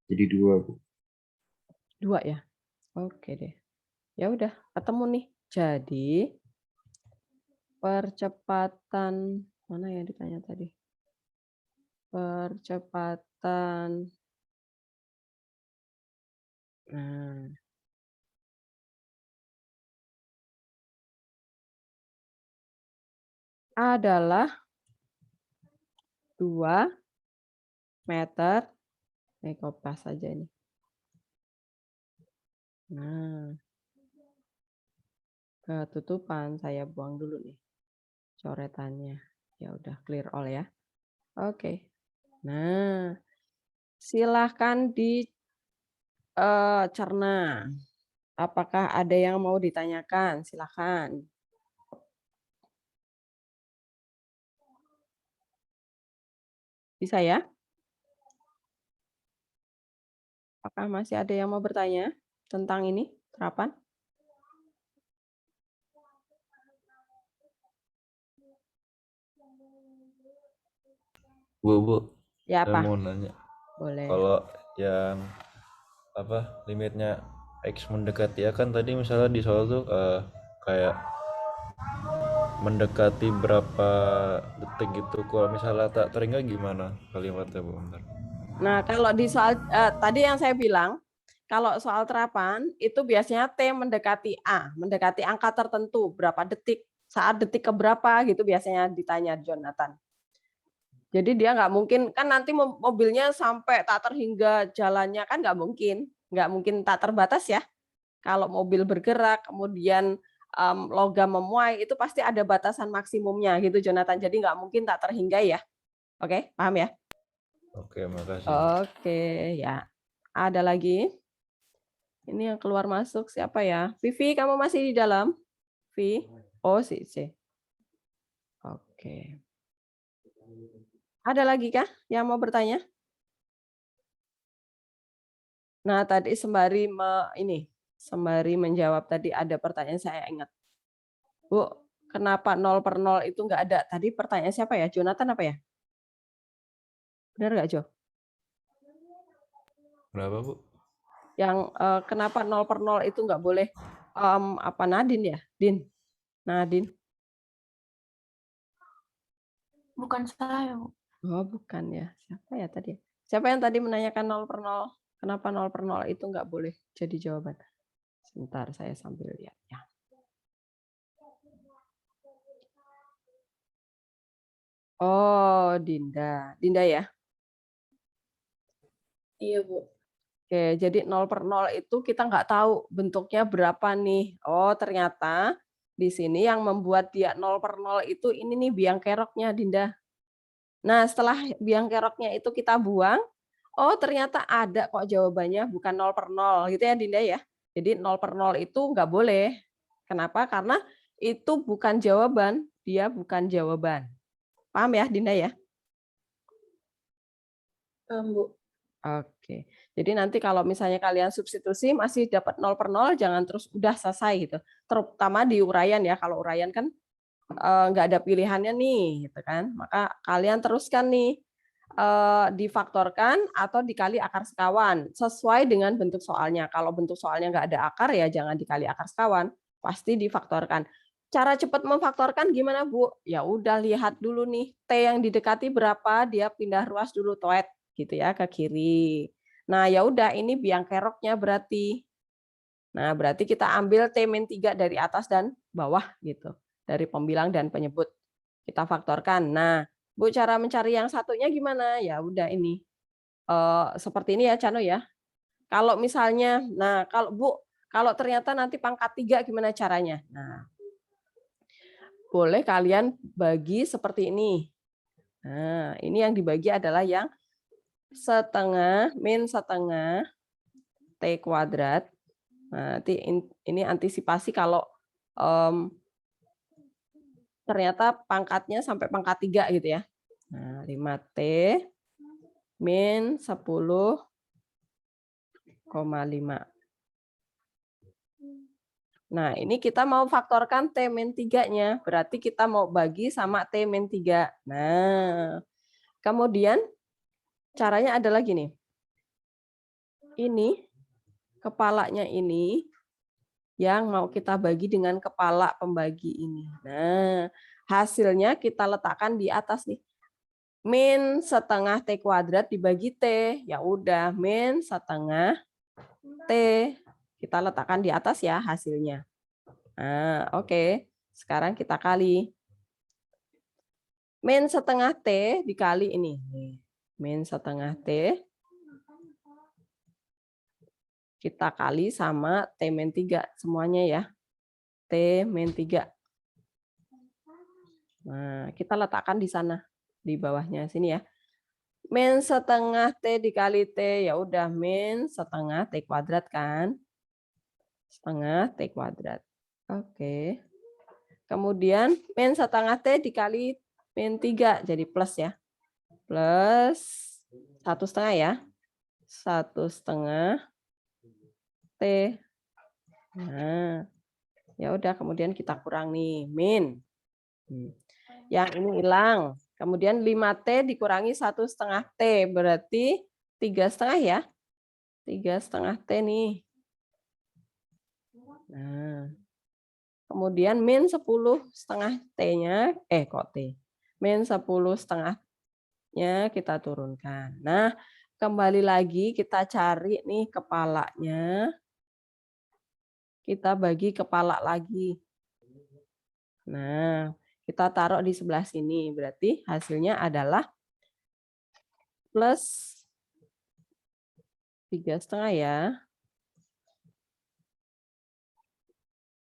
2, Bu. 2 ya. Oke deh. Ya udah, ketemu nih. Jadi percepatan mana yang ditanya tadi? Percepatan. Nah. Adalah 2 meter. Kopas saja ini. Nah. Ketutupan saya buang dulu nih coretannya. Ya udah clear all ya. Oke. Nah, silahkan dicerna. Apakah ada yang mau ditanyakan? Silahkan. Bisa ya? Apakah masih ada yang mau bertanya tentang ini, terapan? Bu, Ya saya apa? mau nanya. Boleh. Kalau yang limitnya X mendekati ya kan tadi misalnya di soal tuh kayak mendekati berapa detik gitu. Kalau misalnya tak terhingga gimana kalimatnya, Bu? Bentar. Nah, kalau di soal tadi yang saya bilang, kalau soal terapan itu biasanya T mendekati A, mendekati angka tertentu, berapa detik, saat detik keberapa gitu biasanya ditanya Jonathan. Jadi dia nggak mungkin, kan nanti mobilnya sampai tak terhingga jalannya, kan nggak mungkin tak terbatas ya. Kalau mobil bergerak, kemudian logam memuai, itu pasti ada batasan maksimumnya gitu Jonathan. Jadi nggak mungkin tak terhingga ya. Oke, paham ya? Oke, makasih. Oke, ya. Ada lagi? Ini yang keluar masuk siapa ya? Vivi, kamu masih di dalam? Vi? Oh, si C. Oke. Ada lagi kah yang mau bertanya? Nah, tadi sembari menjawab tadi ada pertanyaan saya ingat. Bu, kenapa 0/0 itu nggak ada? Tadi pertanyaan siapa ya? Jonathan apa ya? Benar nggak, Jo? Kenapa, Bu? Yang kenapa 0/0 itu nggak boleh Nadine ya? Nadine. Bukan saya, Bu. Oh, bukan ya. Siapa ya tadi? Siapa yang tadi menanyakan 0/0? Kenapa 0/0 itu nggak boleh jadi jawaban? Sebentar, saya sambil lihat ya. Oh, Dinda. Dinda ya? Iya, Bu. Oke, jadi 0/0 itu kita nggak tahu bentuknya berapa nih. Oh, ternyata di sini yang membuat dia 0/0 itu ini nih biang keroknya, Dinda. Nah, setelah biang keroknya itu kita buang, oh ternyata ada kok jawabannya, bukan 0/0 gitu ya, Dinda ya. Jadi 0/0 itu nggak boleh. Kenapa? Karena itu bukan jawaban, dia bukan jawaban. Paham ya, Dinda ya? Bu. Oke. Jadi nanti kalau misalnya kalian substitusi masih dapat 0/0, jangan terus udah selesai gitu. Terutama di uraian ya. Kalau uraian kan nggak ada pilihannya nih, gitu kan. Maka kalian teruskan nih difaktorkan atau dikali akar sekawan sesuai dengan bentuk soalnya. Kalau bentuk soalnya nggak ada akar ya jangan dikali akar sekawan, pasti difaktorkan. Cara cepat memfaktorkan gimana, Bu? Ya udah lihat dulu nih T yang didekati berapa, dia pindah ruas dulu toet gitu ya ke kiri. Nah, ya udah ini biang keroknya berarti. Nah, berarti kita ambil T-3 dari atas dan bawah gitu. Dari pembilang dan penyebut. Kita faktorkan. Nah, Bu, cara mencari yang satunya gimana? Ya udah ini. Seperti ini ya, Cano ya. Kalau misalnya, nah kalau Bu, kalau ternyata nanti pangkat 3 gimana caranya? Nah, boleh kalian bagi seperti ini. Nah, ini yang dibagi adalah yang setengah min setengah T kuadrat. Nah, nanti ini antisipasi kalau ternyata pangkatnya sampai pangkat 3 gitu ya. Nah, 5T min 10,5. Nah, ini kita mau faktorkan T min 3-nya. Berarti kita mau bagi sama T min 3. Nah, kemudian caranya adalah gini. Ini, kepalanya ini, yang mau kita bagi dengan kepala pembagi ini. Nah, hasilnya kita letakkan di atas nih. Min setengah T kuadrat dibagi T. Ya udah, min setengah T. Kita letakkan di atas ya hasilnya. Nah, oke. Sekarang kita kali. Min setengah T dikali ini. Min setengah T. Kita kali sama T min 3 semuanya ya. T min 3. Nah, kita letakkan di sana. Di bawahnya sini ya. Min setengah T dikali T. Ya udah, min setengah T kuadrat kan. Setengah T kuadrat. Oke. Kemudian min setengah T dikali min 3 jadi plus ya. Plus 1,5 ya. 1,5 T. Nah, ya udah kemudian kita kurang nih min. Yang ini hilang. Kemudian 5T dikurangi 1,5 T berarti 3,5 ya. 3,5 T nih. Nah, kemudian min 10,5 T-nya, kok T? Min 10,5-nya kita turunkan. Nah, kembali lagi kita cari nih kepalanya. Kita bagi kepala lagi. Nah, kita taruh di sebelah sini. Berarti hasilnya adalah plus 3,5 ya.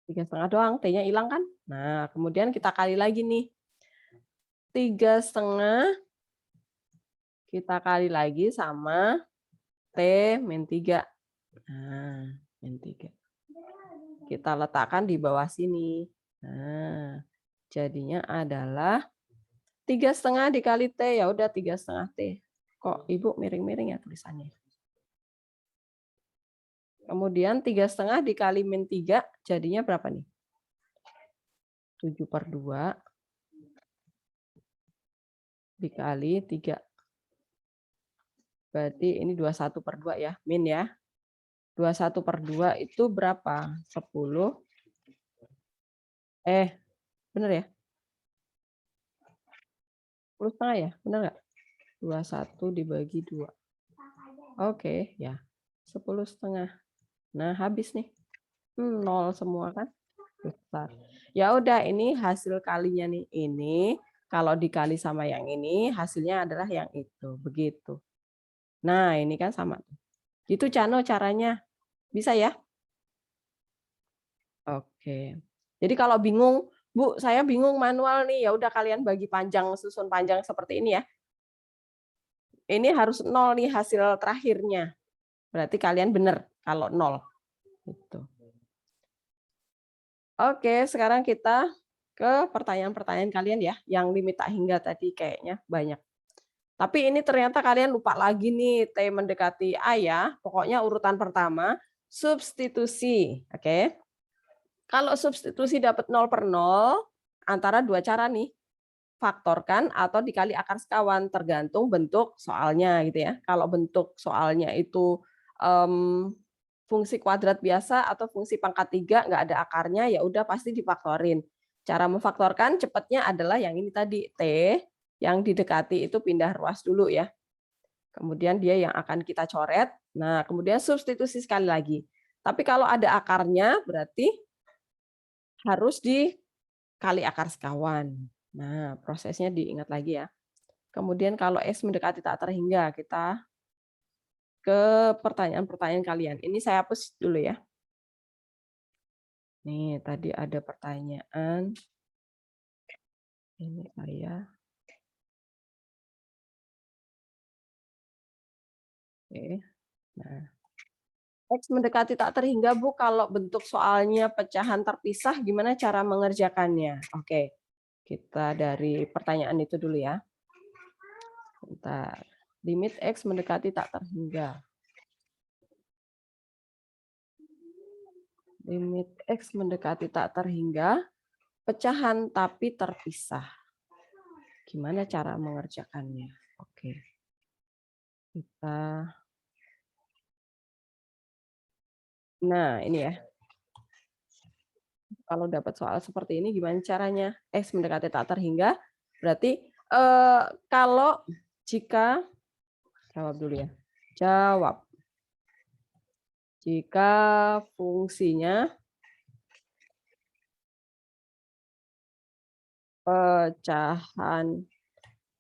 3,5 doang, T-nya hilang kan? Nah, kemudian kita kali lagi nih. 3,5 kita kali lagi sama T min 3. Nah, min 3. Kita letakkan di bawah sini. Nah, jadinya adalah 3,5 dikali T, ya udah 3,5 T. Kok Ibu miring-miring ya tulisannya? Kemudian 3,5 dikali min 3 jadinya berapa nih? 7/2 dikali 3. Berarti ini 21/2 ya, min ya. 21/2 itu berapa? 10. Bener ya? 10,5 ya, benar nggak? 21 dibagi 2. Oke, ya. 10,5. Nah, habis nih. 0 semua kan? Besar. Ya udah, ini hasil kalinya nih. Ini kalau dikali sama yang ini, hasilnya adalah yang itu. Begitu. Nah, ini kan sama. Itu Cano caranya. Bisa ya? Oke. Jadi kalau bingung, Bu, saya bingung manual nih, ya udah kalian bagi panjang, susun panjang seperti ini ya. Ini harus 0 nih hasil terakhirnya. Berarti kalian benar kalau 0. Gitu. Oke, sekarang kita ke pertanyaan-pertanyaan kalian ya, yang limit tak hingga tadi kayaknya banyak. Tapi ini ternyata kalian lupa lagi nih, T mendekati A ya. Pokoknya urutan pertama, substitusi. Oke. Kalau substitusi dapat 0/0, antara dua cara nih. Faktorkan atau dikali akar sekawan, tergantung bentuk soalnya gitu ya. Kalau bentuk soalnya itu fungsi kuadrat biasa atau fungsi pangkat 3 nggak ada akarnya, ya udah pasti difaktorin. Cara memfaktorkan cepatnya adalah yang ini tadi, T yang didekati itu pindah ruas dulu ya. Kemudian dia yang akan kita coret. Nah, kemudian substitusi sekali lagi. Tapi kalau ada akarnya berarti harus dikali akar sekawan. Nah, prosesnya diingat lagi ya. Kemudian kalau X mendekati tak terhingga, kita ke pertanyaan-pertanyaan kalian. Ini saya hapus dulu ya. Nih, tadi ada pertanyaan. Ini saya. Oke. Nah, X mendekati tak terhingga, Bu, kalau bentuk soalnya pecahan terpisah, gimana cara mengerjakannya? Oke. Kita dari pertanyaan itu dulu ya. Bentar. Limit X mendekati tak terhingga. Limit X mendekati tak terhingga, pecahan tapi terpisah. Gimana cara mengerjakannya? Oke. Nah, ini ya. Kalau dapat soal seperti ini gimana caranya? X mendekati tak terhingga, berarti kalau jika, jawab dulu ya. Jawab. Jika fungsinya pecahan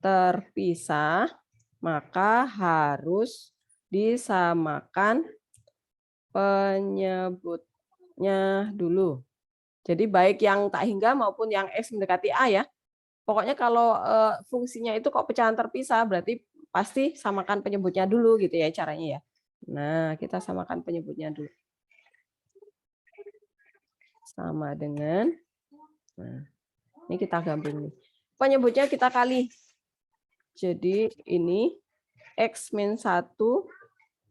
terpisah, maka harus disamakan penyebutnya dulu. Jadi baik yang tak hingga maupun yang X mendekati A ya. Pokoknya kalau fungsinya itu kok pecahan terpisah, berarti pasti samakan penyebutnya dulu gitu ya caranya ya. Nah, kita samakan penyebutnya dulu. Sama dengan, nah, ini kita gabung nih. Penyebutnya kita kali. Jadi ini X-1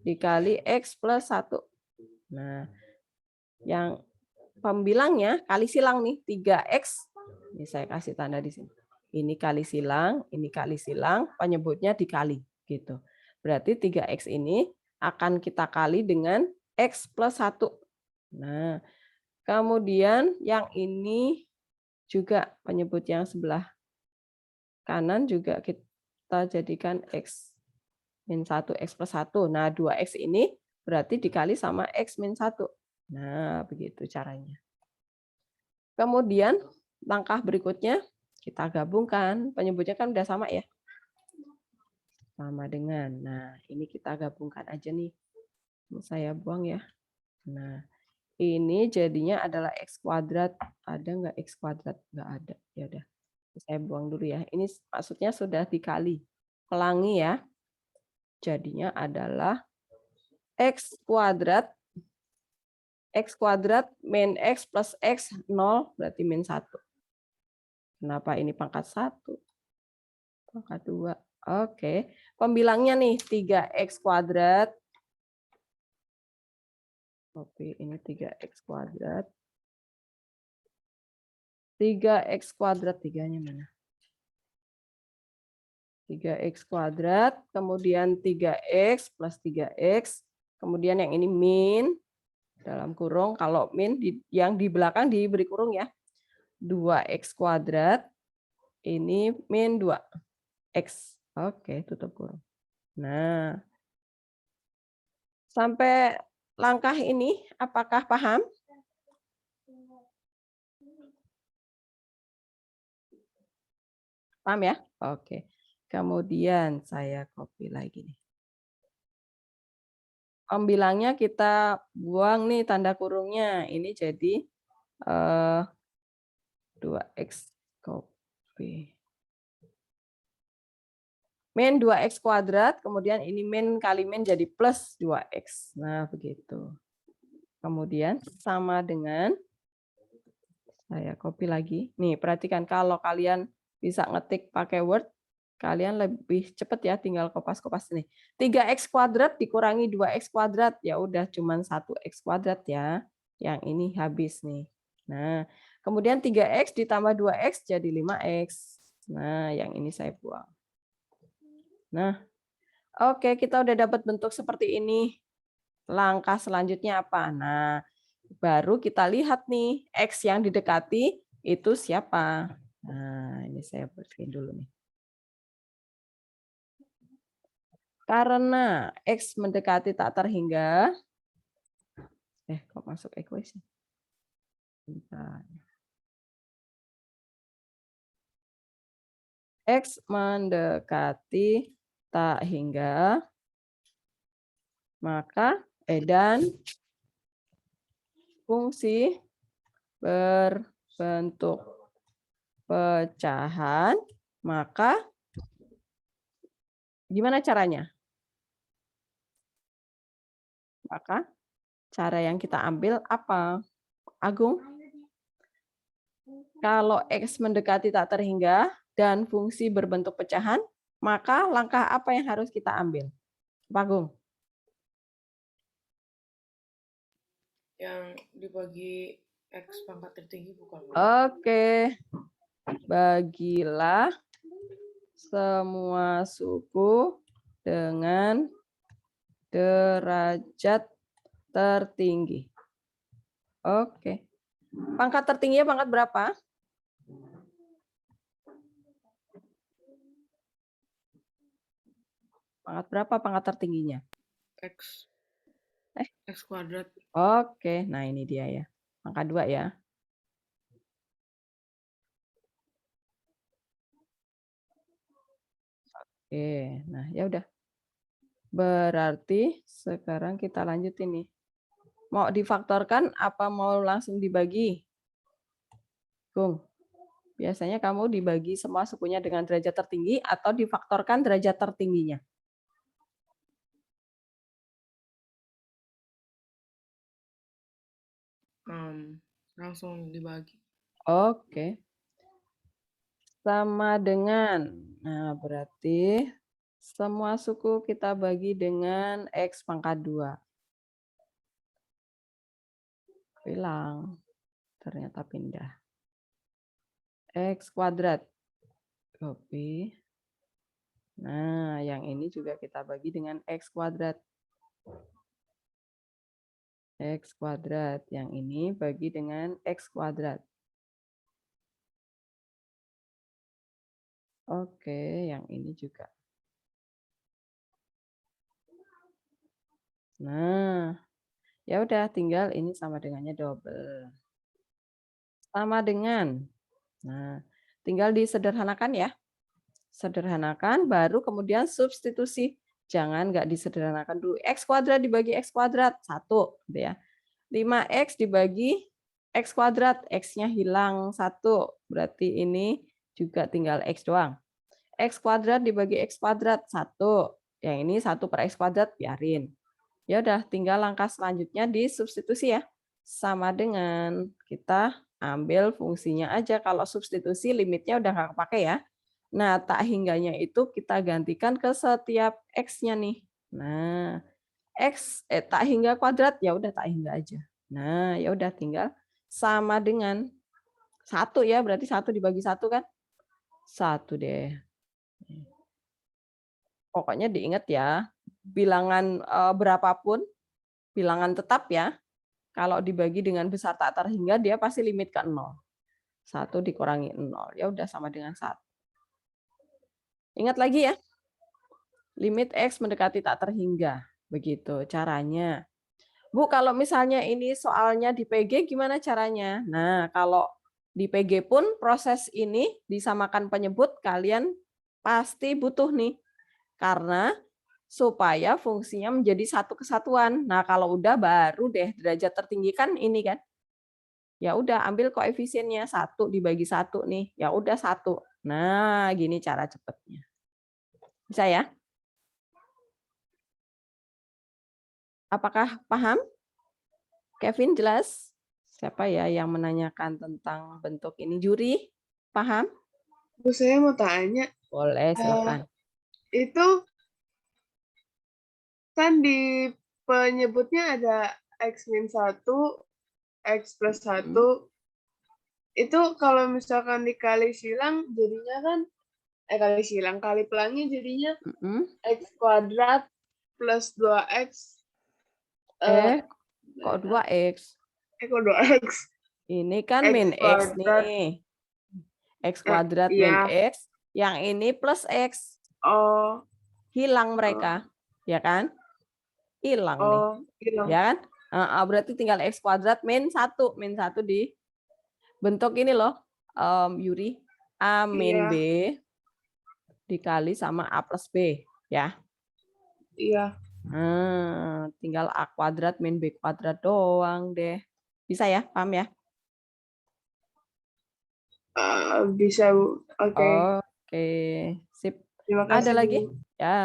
dikali X plus 1. Nah, yang pembilangnya kali silang nih, 3X. Ini saya kasih tanda di sini. Ini kali silang, penyebutnya dikali. Gitu. Berarti 3X ini akan kita kali dengan X plus 1. Nah, kemudian yang ini juga penyebut yang sebelah kanan juga kita jadikan X min 1, X plus 1. Nah, 2X ini berarti dikali sama X min 1. Nah, begitu caranya. Kemudian langkah berikutnya kita gabungkan. Penyebutnya kan udah sama ya. Sama dengan. Nah, ini kita gabungkan aja nih. Ini saya buang ya. Nah, ini jadinya adalah X kuadrat. Ada nggak X kuadrat? Nggak ada. Ya udah. Saya buang dulu ya. Ini maksudnya sudah dikali. Pelangi ya. Jadinya adalah X kuadrat min X plus X 0 berarti min 1. Kenapa ini pangkat 1? Pangkat 2. Oke. Pembilangnya nih 3X kuadrat. Oke, ini 3X kuadrat. 3X kuadrat, 3-nya mana? 3X kuadrat, kemudian 3X plus 3X, kemudian yang ini min, dalam kurung, kalau min yang di belakang diberi kurung ya. 2X kuadrat, ini min 2. X. Oke, tutup kurung. Nah, sampai langkah ini apakah paham? Paham ya? Oke. Kemudian saya copy lagi nih. Pembilangnya kita buang nih tanda kurungnya. Ini jadi 2x copy. Min 2x kuadrat, kemudian ini min kali min jadi plus 2x. Nah, begitu. Kemudian sama dengan, saya copy lagi. Nih, perhatikan kalau kalian bisa ngetik pakai Word, kalian lebih cepat ya, tinggal kopas-kopas nih. 3x kuadrat dikurangi 2x kuadrat, ya udah cuman 1x kuadrat ya. Yang ini habis nih. Nah, kemudian 3x ditambah 2x jadi 5x. Nah, yang ini saya buang. Nah, oke, kita udah dapat bentuk seperti ini. Langkah selanjutnya apa? Nah, baru kita lihat nih, X yang didekati itu siapa. Nah, ini saya bersihin dulu nih. Karena X mendekati tak terhingga, kok masuk equation? Bentar. X mendekati tak hingga, maka dan fungsi berbentuk pecahan, maka gimana caranya? Maka cara yang kita ambil apa, Agung? Kalau X mendekati tak terhingga dan fungsi berbentuk pecahan, maka langkah apa yang harus kita ambil? Pak Agung? Yang dibagi X pangkat tertinggi bukan? Oke. Bagilah semua suku dengan derajat tertinggi. Oke. Pangkat tertingginya pangkat berapa? Pangkat berapa pangkat tertingginya? X. X kuadrat. Oke, nah ini dia ya. Pangkat 2 ya. Oke, nah ya udah. Berarti sekarang kita lanjutin nih. Mau difaktorkan apa mau langsung dibagi? Gung, biasanya kamu dibagi semua sukunya dengan derajat tertinggi atau difaktorkan derajat tertingginya? Langsung dibagi. Oke. Sama dengan, nah berarti semua suku kita bagi dengan X pangkat 2. Hilang. Ternyata pindah. X kuadrat. Copy. Nah, yang ini juga kita bagi dengan X kuadrat. X kuadrat. Yang ini bagi dengan X kuadrat. Oke, yang ini juga. Nah, ya udah tinggal ini sama dengannya double. Sama dengan. Nah, tinggal disederhanakan ya. Sederhanakan, baru kemudian substitusi. Jangan nggak disederhanakan dulu. X kuadrat dibagi X kuadrat, 1. Gitu ya. 5X dibagi X kuadrat, X-nya hilang 1. Berarti ini juga tinggal X doang. X kuadrat dibagi X kuadrat, 1. Yang ini 1 per X kuadrat, biarin. Ya udah, tinggal langkah selanjutnya disubstitusi ya. Sama dengan kita ambil fungsinya aja. Kalau substitusi limitnya udah nggak kepake ya. Nah, tak hingganya itu kita gantikan ke setiap X-nya nih. Nah, tak hingga kuadrat, ya udah tak hingga aja. Nah, ya udah tinggal sama dengan 1 ya, berarti 1 dibagi 1 kan? 1 deh. Pokoknya diingat ya, bilangan berapapun, bilangan tetap ya, kalau dibagi dengan besar tak terhingga, dia pasti limit ke 0. 1 dikurangi 0, ya udah sama dengan 1. Ingat lagi ya. Limit X mendekati tak terhingga. Begitu caranya. Bu, kalau misalnya ini soalnya di PG gimana caranya? Nah, kalau di PG pun proses ini disamakan penyebut kalian pasti butuh nih. Karena supaya fungsinya menjadi satu kesatuan. Nah, kalau udah baru deh derajat tertinggi kan ini kan. Ya udah ambil koefisiennya 1 dibagi 1 nih. Ya udah 1. Nah, gini cara cepatnya. Bisa ya? Apakah paham? Kevin jelas? Siapa ya yang menanyakan tentang bentuk ini? Juri, paham? Bu, saya mau tanya, Boleh, silakan. itu kan di penyebutnya ada X-1, X plus 1. Itu kalau misalkan dikali silang jadinya kan, kali pelangi jadinya X kuadrat plus 2X. Kok 2X? Kok 2X? Ini kan min X nih. X kuadrat min X. Yang ini plus X. Oh. Hilang mereka. Ya kan? Hilang nih. Hilang. Ya kan? Berarti tinggal X kuadrat min 1. Min 1 di bentuk ini loh. Yuri. A min B dikali sama A plus B. Ya. Iya. Tinggal A kuadrat min B kuadrat doang deh. Bisa ya? Paham ya? Bisa, Bu. Oke. Oke, sip. Terima kasih, Ada lagi? Bu. Ya,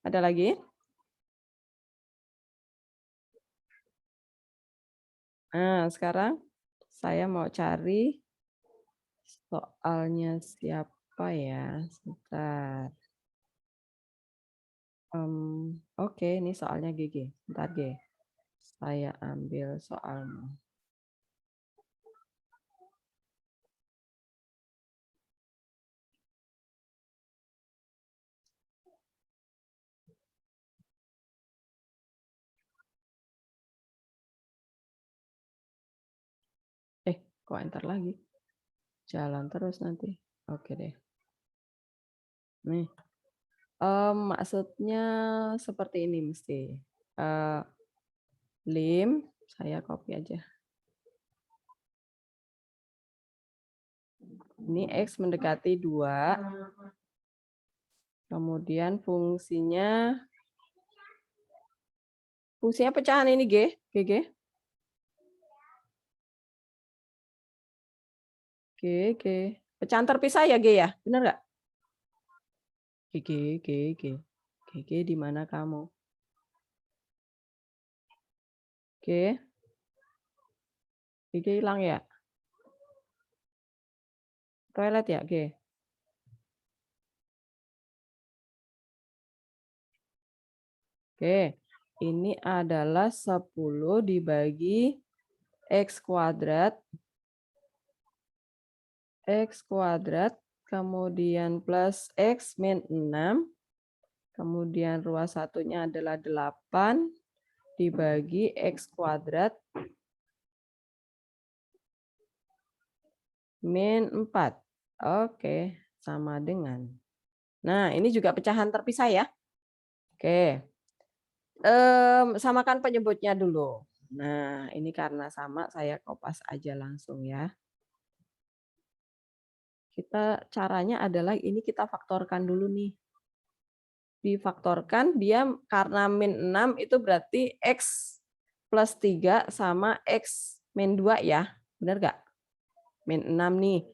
ada lagi? Nah, sekarang saya mau cari soalnya siapa ya? Sebentar. Oke, ini soalnya GG. Bentar, G. Saya ambil soalnya. Kok enter lagi? Jalan terus nanti. Oke deh. Nih. Maksudnya seperti ini mesti. Lim, saya copy aja. Ini X mendekati 2. Kemudian fungsinya pecahan ini G, GG. G. Pecahan terpisah ya G ya? Benar nggak? GG di mana kamu? G hilang ya? Toilet ya G? Oke, ini adalah 10 dibagi X kuadrat. X kuadrat, kemudian plus X min 6. Kemudian ruas satunya adalah 8 dibagi X kuadrat min 4. Oke, sama dengan. Nah, ini juga pecahan terpisah ya. Oke. Samakan penyebutnya dulu. Nah, ini karena sama, saya kopas aja langsung ya. Caranya adalah ini kita faktorkan dulu nih. Difaktorkan, dia karena min 6 itu berarti X plus 3 sama X min 2 ya. Benar nggak? Min 6 nih.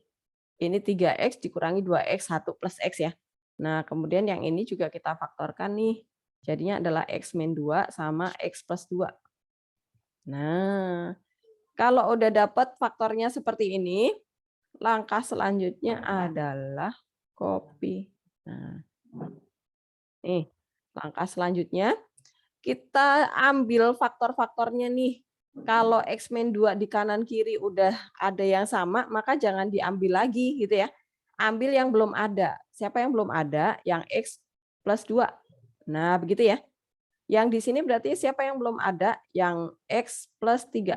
Ini 3X dikurangi 2X, 1 plus X ya. Nah, kemudian yang ini juga kita faktorkan nih. Jadinya adalah X min 2 sama X plus 2. Nah, kalau udah dapat faktornya seperti ini, langkah selanjutnya adalah copy. Nah, nih, langkah selanjutnya kita ambil faktor-faktornya nih. Kalau X min 2 di kanan kiri udah ada yang sama, maka jangan diambil lagi gitu ya. Ambil yang belum ada. Siapa yang belum ada? Yang X plus 2. Nah, begitu ya. Yang di sini berarti siapa yang belum ada? Yang X plus 3.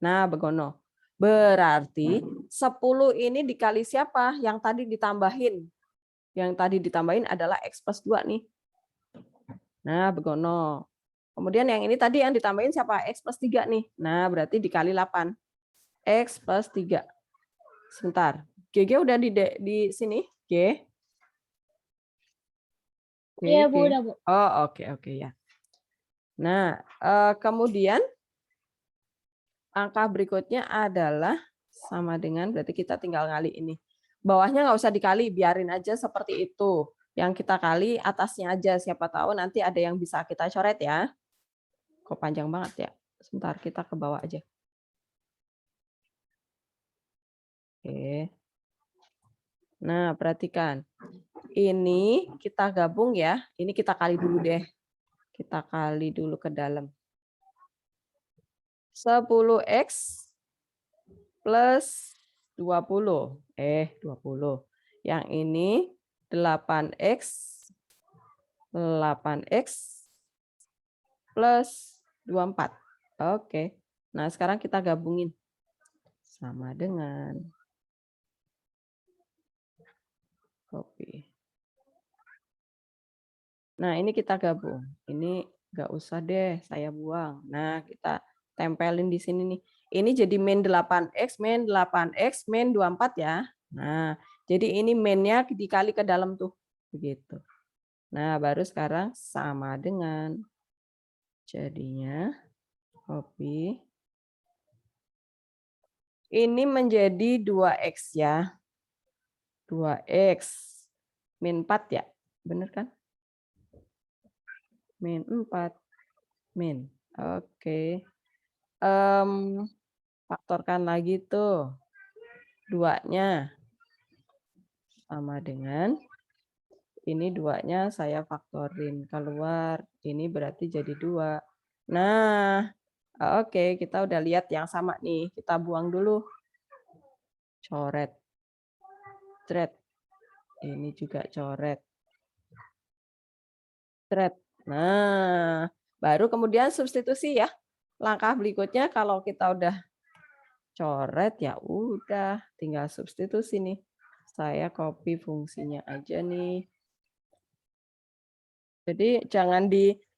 Nah, begono. Berarti 10 ini dikali siapa? Yang tadi ditambahin. Yang tadi ditambahin adalah X plus 2 nih. Nah, begono. Kemudian yang ini tadi yang ditambahin siapa? X plus 3 nih. Nah, berarti dikali 8. X plus 3. Sebentar. GG udah di sini? G. Iya, Bu, G. udah, Bu. Oh, oke ya. Nah, kemudian angka berikutnya adalah sama dengan, berarti kita tinggal kali ini. Bawahnya nggak usah dikali, biarin aja seperti itu. Yang kita kali atasnya aja, siapa tahu nanti ada yang bisa kita coret ya. Kok panjang banget ya? Sebentar, kita ke bawah aja. Oke. Nah, perhatikan. Ini kita gabung ya. Ini kita kali dulu deh. Kita kali dulu ke dalam. 10X plus 20. 20. Yang ini 8X plus 24. Oke. Nah, sekarang kita gabungin. Sama dengan copy. Nah, ini kita gabung. Ini nggak usah deh, saya buang. Nah, kita tempelin di sini nih. Ini jadi min 8X, min 8X, min 24 ya. Nah, jadi ini minnya dikali ke dalam tuh. Begitu. Nah, baru sekarang sama dengan. Jadinya copy. Ini menjadi 2X ya. 2X. Min 4 ya. Bener kan? Min 4. Min. Oke. Faktorkan lagi tuh. 2-nya. Sama dengan. Ini 2-nya saya faktorin keluar. Ini berarti jadi 2. Nah, oke. Kita udah lihat yang sama nih. Kita buang dulu. Coret. Thread. Ini juga coret. Thread. Nah, baru kemudian substitusi ya. Langkah berikutnya kalau kita udah coret ya udah tinggal substitusi nih. Saya copy fungsinya aja nih. Jadi jangan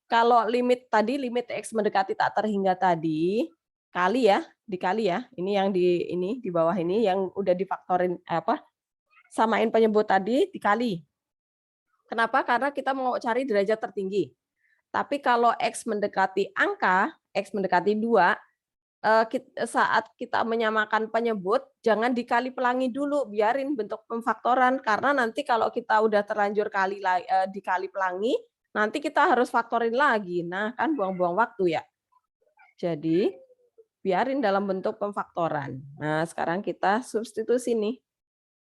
kalau limit tadi, limit X mendekati tak terhingga tadi, kali ya, dikali ya. Ini yang di bawah ini yang udah difaktorin samain penyebut tadi dikali. Kenapa? Karena kita mau cari derajat tertinggi. Tapi kalau X mendekati angka, X mendekati 2, saat kita menyamakan penyebut, jangan dikali pelangi dulu, biarin bentuk pemfaktoran. Karena nanti kalau kita udah terlanjur dikali pelangi, nanti kita harus faktorin lagi. Nah, kan buang-buang waktu ya. Jadi, biarin dalam bentuk pemfaktoran. Nah, sekarang kita substitusi nih.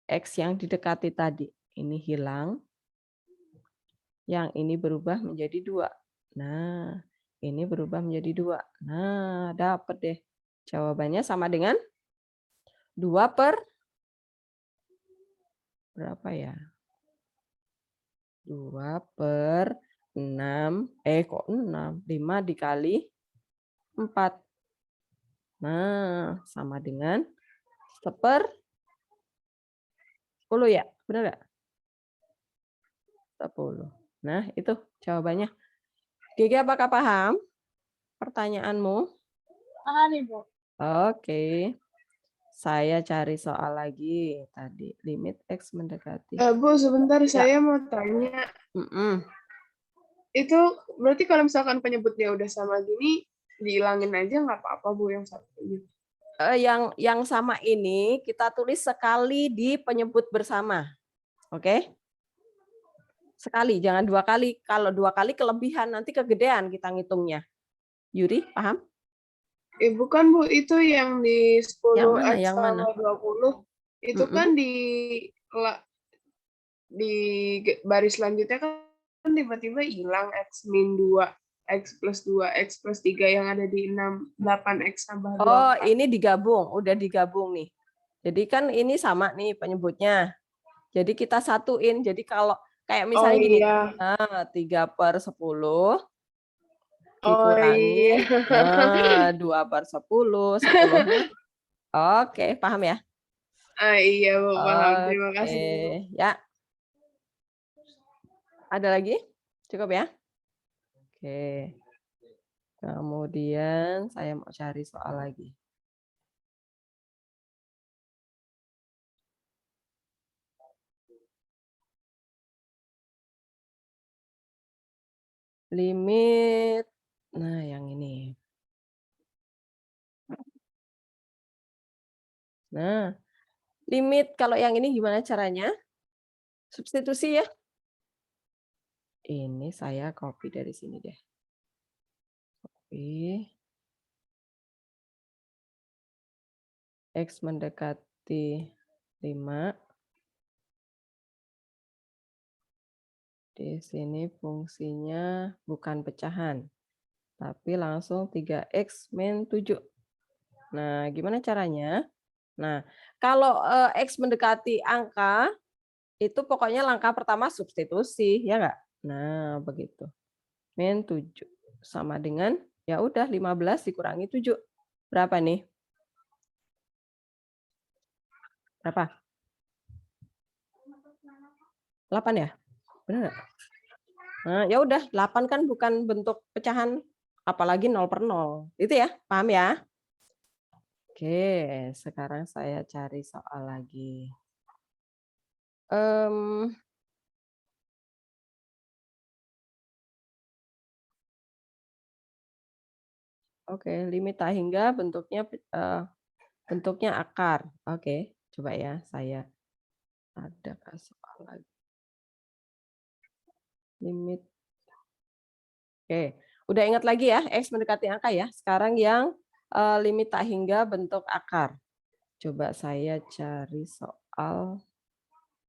X yang didekati tadi. Ini hilang. Yang ini berubah menjadi 2. Nah, ini berubah menjadi 2. Nah, dapat deh. Jawabannya sama dengan 2 per berapa ya? 2 per 6. Kok 6? 5 dikali 4. Nah, sama dengan 1/10 ya? Benar nggak? 10. Nah, itu jawabannya. Gigi, apakah paham pertanyaanmu? Paham, Ibu. Oke. Saya cari soal lagi tadi. Limit X mendekati. Bu, sebentar Ya. saya mau tanya. Itu berarti kalau misalkan penyebutnya udah sama gini, dihilangin aja nggak apa-apa, Bu, yang satu ini? Yang sama ini kita tulis sekali di penyebut bersama. Oke? Sekali, jangan 2 kali. Kalau 2 kali kelebihan, nanti kegedean kita ngitungnya. Yuri, paham? Bukan, Bu, itu yang di 10 X Yang mana? tambah 20, itu kan di baris selanjutnya kan tiba-tiba hilang X min 2, X plus 2, X plus 3 yang ada di 8X tambah 24. Oh, ini digabung, udah digabung nih. Jadi kan ini sama nih penyebutnya. Jadi kita satuin. Jadi kalau kayak misalnya gini, 3/10 dikurangi 2/10, 10-nya. Oke, paham ya? Iya, Bu, paham. Terima kasih, Bu. Ya. Ada lagi? Cukup ya? Oke. Kemudian saya mau cari soal lagi. Limit. Nah, yang ini. Nah, limit kalau yang ini gimana caranya? Substitusi ya. Ini saya copy dari sini deh. Copy. X mendekati 5. Di sini fungsinya bukan pecahan, tapi langsung 3X min 7. Nah, gimana caranya? Nah, kalau X mendekati angka, itu pokoknya langkah pertama substitusi, ya nggak? Nah, begitu. Min 7 sama dengan, ya udah 15 dikurangi 7. Berapa nih? Berapa? 8 ya? Benar nggak? Nah, ya udah 8 kan bukan bentuk pecahan, apalagi 0/0. Itu ya, paham ya? Oke, sekarang saya cari soal lagi. Oke, limit tak hingga bentuknya akar. Oke, coba ya saya ada soal lagi. Limit. Oke, udah ingat lagi ya, X mendekati angka ya. Sekarang yang limit tak hingga bentuk akar. Coba saya cari soal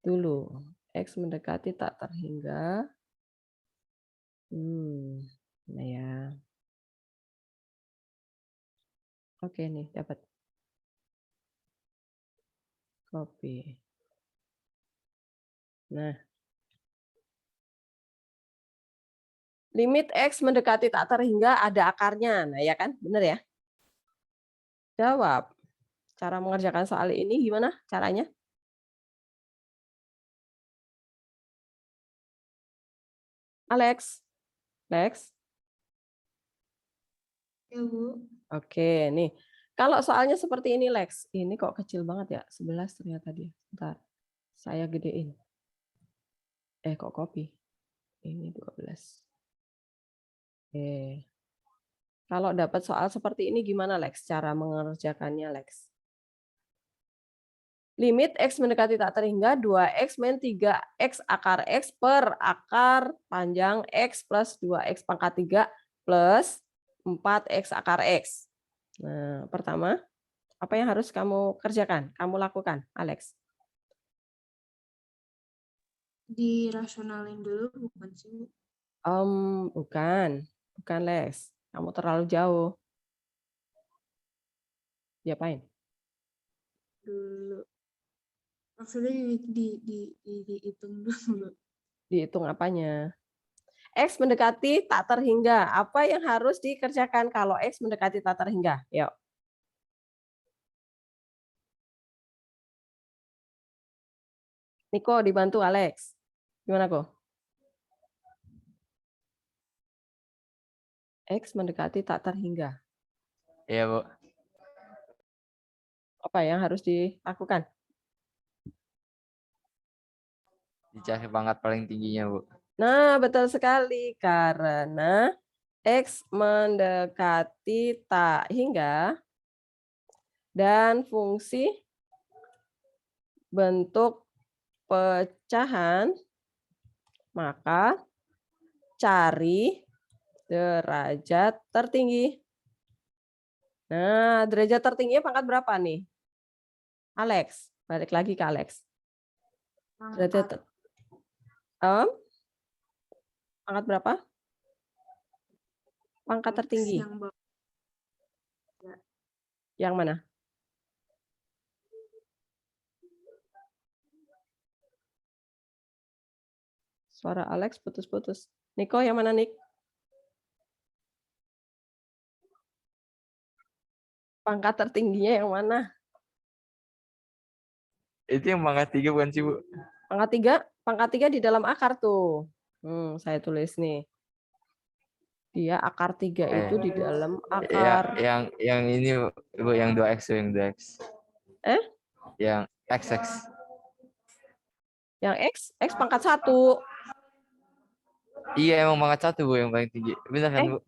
dulu. X mendekati tak terhingga. Nah ya. Oke nih, dapat. Copy. Nah. Limit X mendekati tak terhingga ada akarnya. Nah, ya kan? Benar ya? Jawab. Cara mengerjakan soal ini gimana caranya? Alex. Lex. Ya, Bu. Oke, nih. Kalau soalnya seperti ini, Lex. Ini kok kecil banget ya? 11 ternyata dia. Bentar. Saya gedein. Kok copy? Ini 12. Oke. Kalau dapat soal seperti ini gimana, Lex? Cara mengerjakannya, Lex? Limit X mendekati tak terhingga 2X min 3X akar X per akar panjang X plus 2X pangkat 3 plus 4X akar X. Nah, pertama, apa yang harus kamu kerjakan? Kamu lakukan, Alex? Dirasionalin dulu bukan sih? Bukan. Bukan, Lex. Kamu terlalu jauh. Diapain? Dulu. Maksudnya dihitung dulu. Dihitung apanya? X mendekati tak terhingga. Apa yang harus dikerjakan kalau X mendekati tak terhingga? Yuk. Niko dibantu Alex. Gimana kok? X mendekati tak terhingga. Iya, Bu. Apa yang harus dilakukan? Dicari pangkat paling tingginya, Bu. Nah, betul sekali. Karena X mendekati tak hingga dan fungsi bentuk pecahan, maka cari derajat tertinggi. Nah, derajat tertingginya pangkat berapa nih? Alex, balik lagi ke Alex. Derajat pangkat berapa? Pangkat tertinggi. Yang mana? Suara Alex putus-putus. Niko yang mana, Nik? Pangkat tertingginya yang mana? Itu yang pangkat 3 bukan sih, Bu? Pangkat 3 di dalam akar tuh. Saya tulis nih. Dia akar 3 itu di dalam Ya, akar. yang ini Bu, yang 2x, yang 2x. Yang x. Yang X pangkat 1. Iya, emang pangkat 1 Bu yang paling tinggi. Benar kan Bu?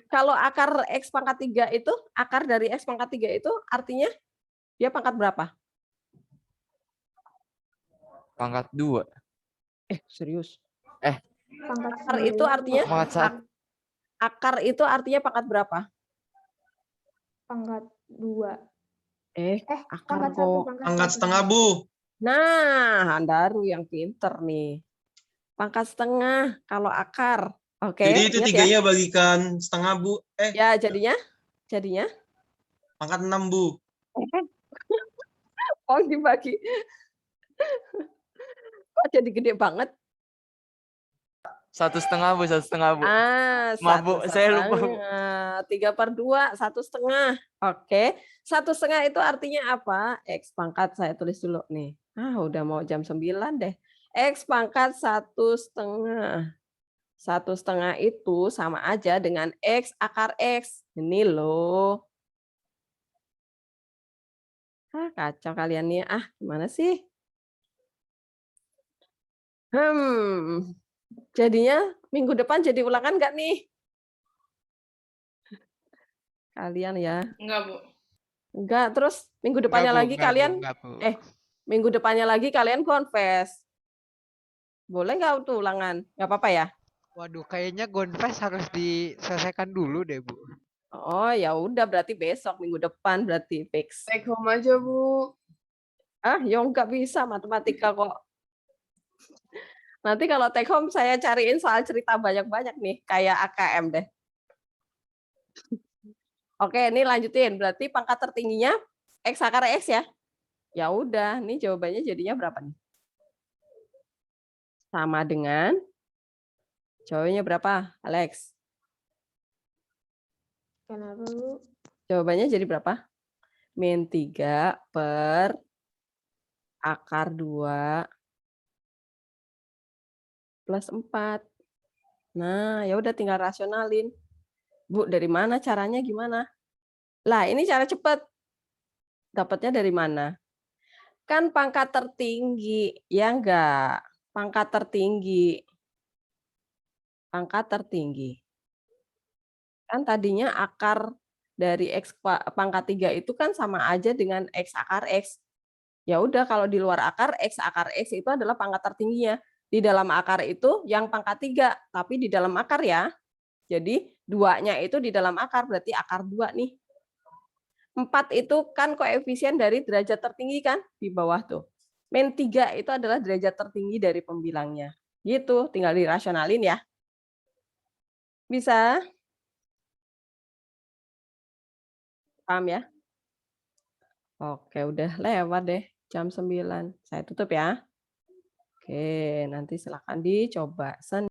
Kalau akar X pangkat 3 itu, akar dari X pangkat 3 itu artinya dia pangkat berapa? Pangkat 2. Serius? Pangkat Akar itu artinya Pangkat 1. akar itu artinya pangkat berapa? pangkat 2. Akar Pangkat 1, kok. Pangkat setengah Bu. Nah, Andaru yang pinter nih. Pangkat setengah kalau akar. Oke, Jadi itu ingat ya. tiganya bagikan setengah Bu. Ya, jadinya Pangkat 6 Bu. oh dibagi. Kok jadi gede banget? 1,5 Bu, 1,5 Bu. Maaf Bu, 1,5. saya lupa Bu. 3/2, 1,5. Oke. 1,5 itu artinya apa? X pangkat, saya tulis dulu nih. Udah mau jam 9 deh. X pangkat 1,5. 1,5 itu sama aja dengan X akar X. Ini loh. Kacau kalian nih. Gimana sih? Jadinya minggu depan jadi ulangan nggak nih? Kalian ya. Enggak, Bu. Enggak, terus minggu depannya lagi kalian minggu depannya lagi kalian confess. Boleh nggak tuh ulangan? Nggak apa-apa ya? Waduh, kayaknya confess harus diselesaikan dulu deh, Bu. Oh, ya udah berarti besok minggu depan berarti fix. Take home aja, Bu. Ya nggak bisa matematika kok. Nanti kalau take home saya cariin soal cerita banyak-banyak nih, kayak AKM deh. Oke, ini lanjutin. Berarti pangkat tertingginya X akar X ya? Ya udah, nih jawabannya jadinya berapa nih? Sama dengan jawabannya berapa, Alex? Kenapa, Bu? Jawabannya jadi berapa? Min 3 per akar 2 plus 4. Nah, ya udah tinggal rasionalin. Bu, dari mana caranya gimana? Lah, ini cara cepat. Dapatnya dari mana? Kan pangkat tertinggi, ya enggak? Pangkat tertinggi. Pangkat tertinggi. Kan tadinya akar dari X pangkat 3 itu kan sama aja dengan X akar X. Ya udah, kalau di luar akar, X akar X itu adalah pangkat tertingginya. Di dalam akar itu yang pangkat 3, tapi di dalam akar ya. Jadi 2-nya itu di dalam akar, berarti akar 2 nih. 4 itu kan koefisien dari derajat tertinggi kan, di bawah tuh. Min 3 itu adalah derajat tertinggi dari pembilangnya. Gitu, tinggal dirasionalin ya. Bisa? Paham ya? Oke, udah lewat deh jam 9. Saya tutup ya. Oke, nanti silakan dicoba.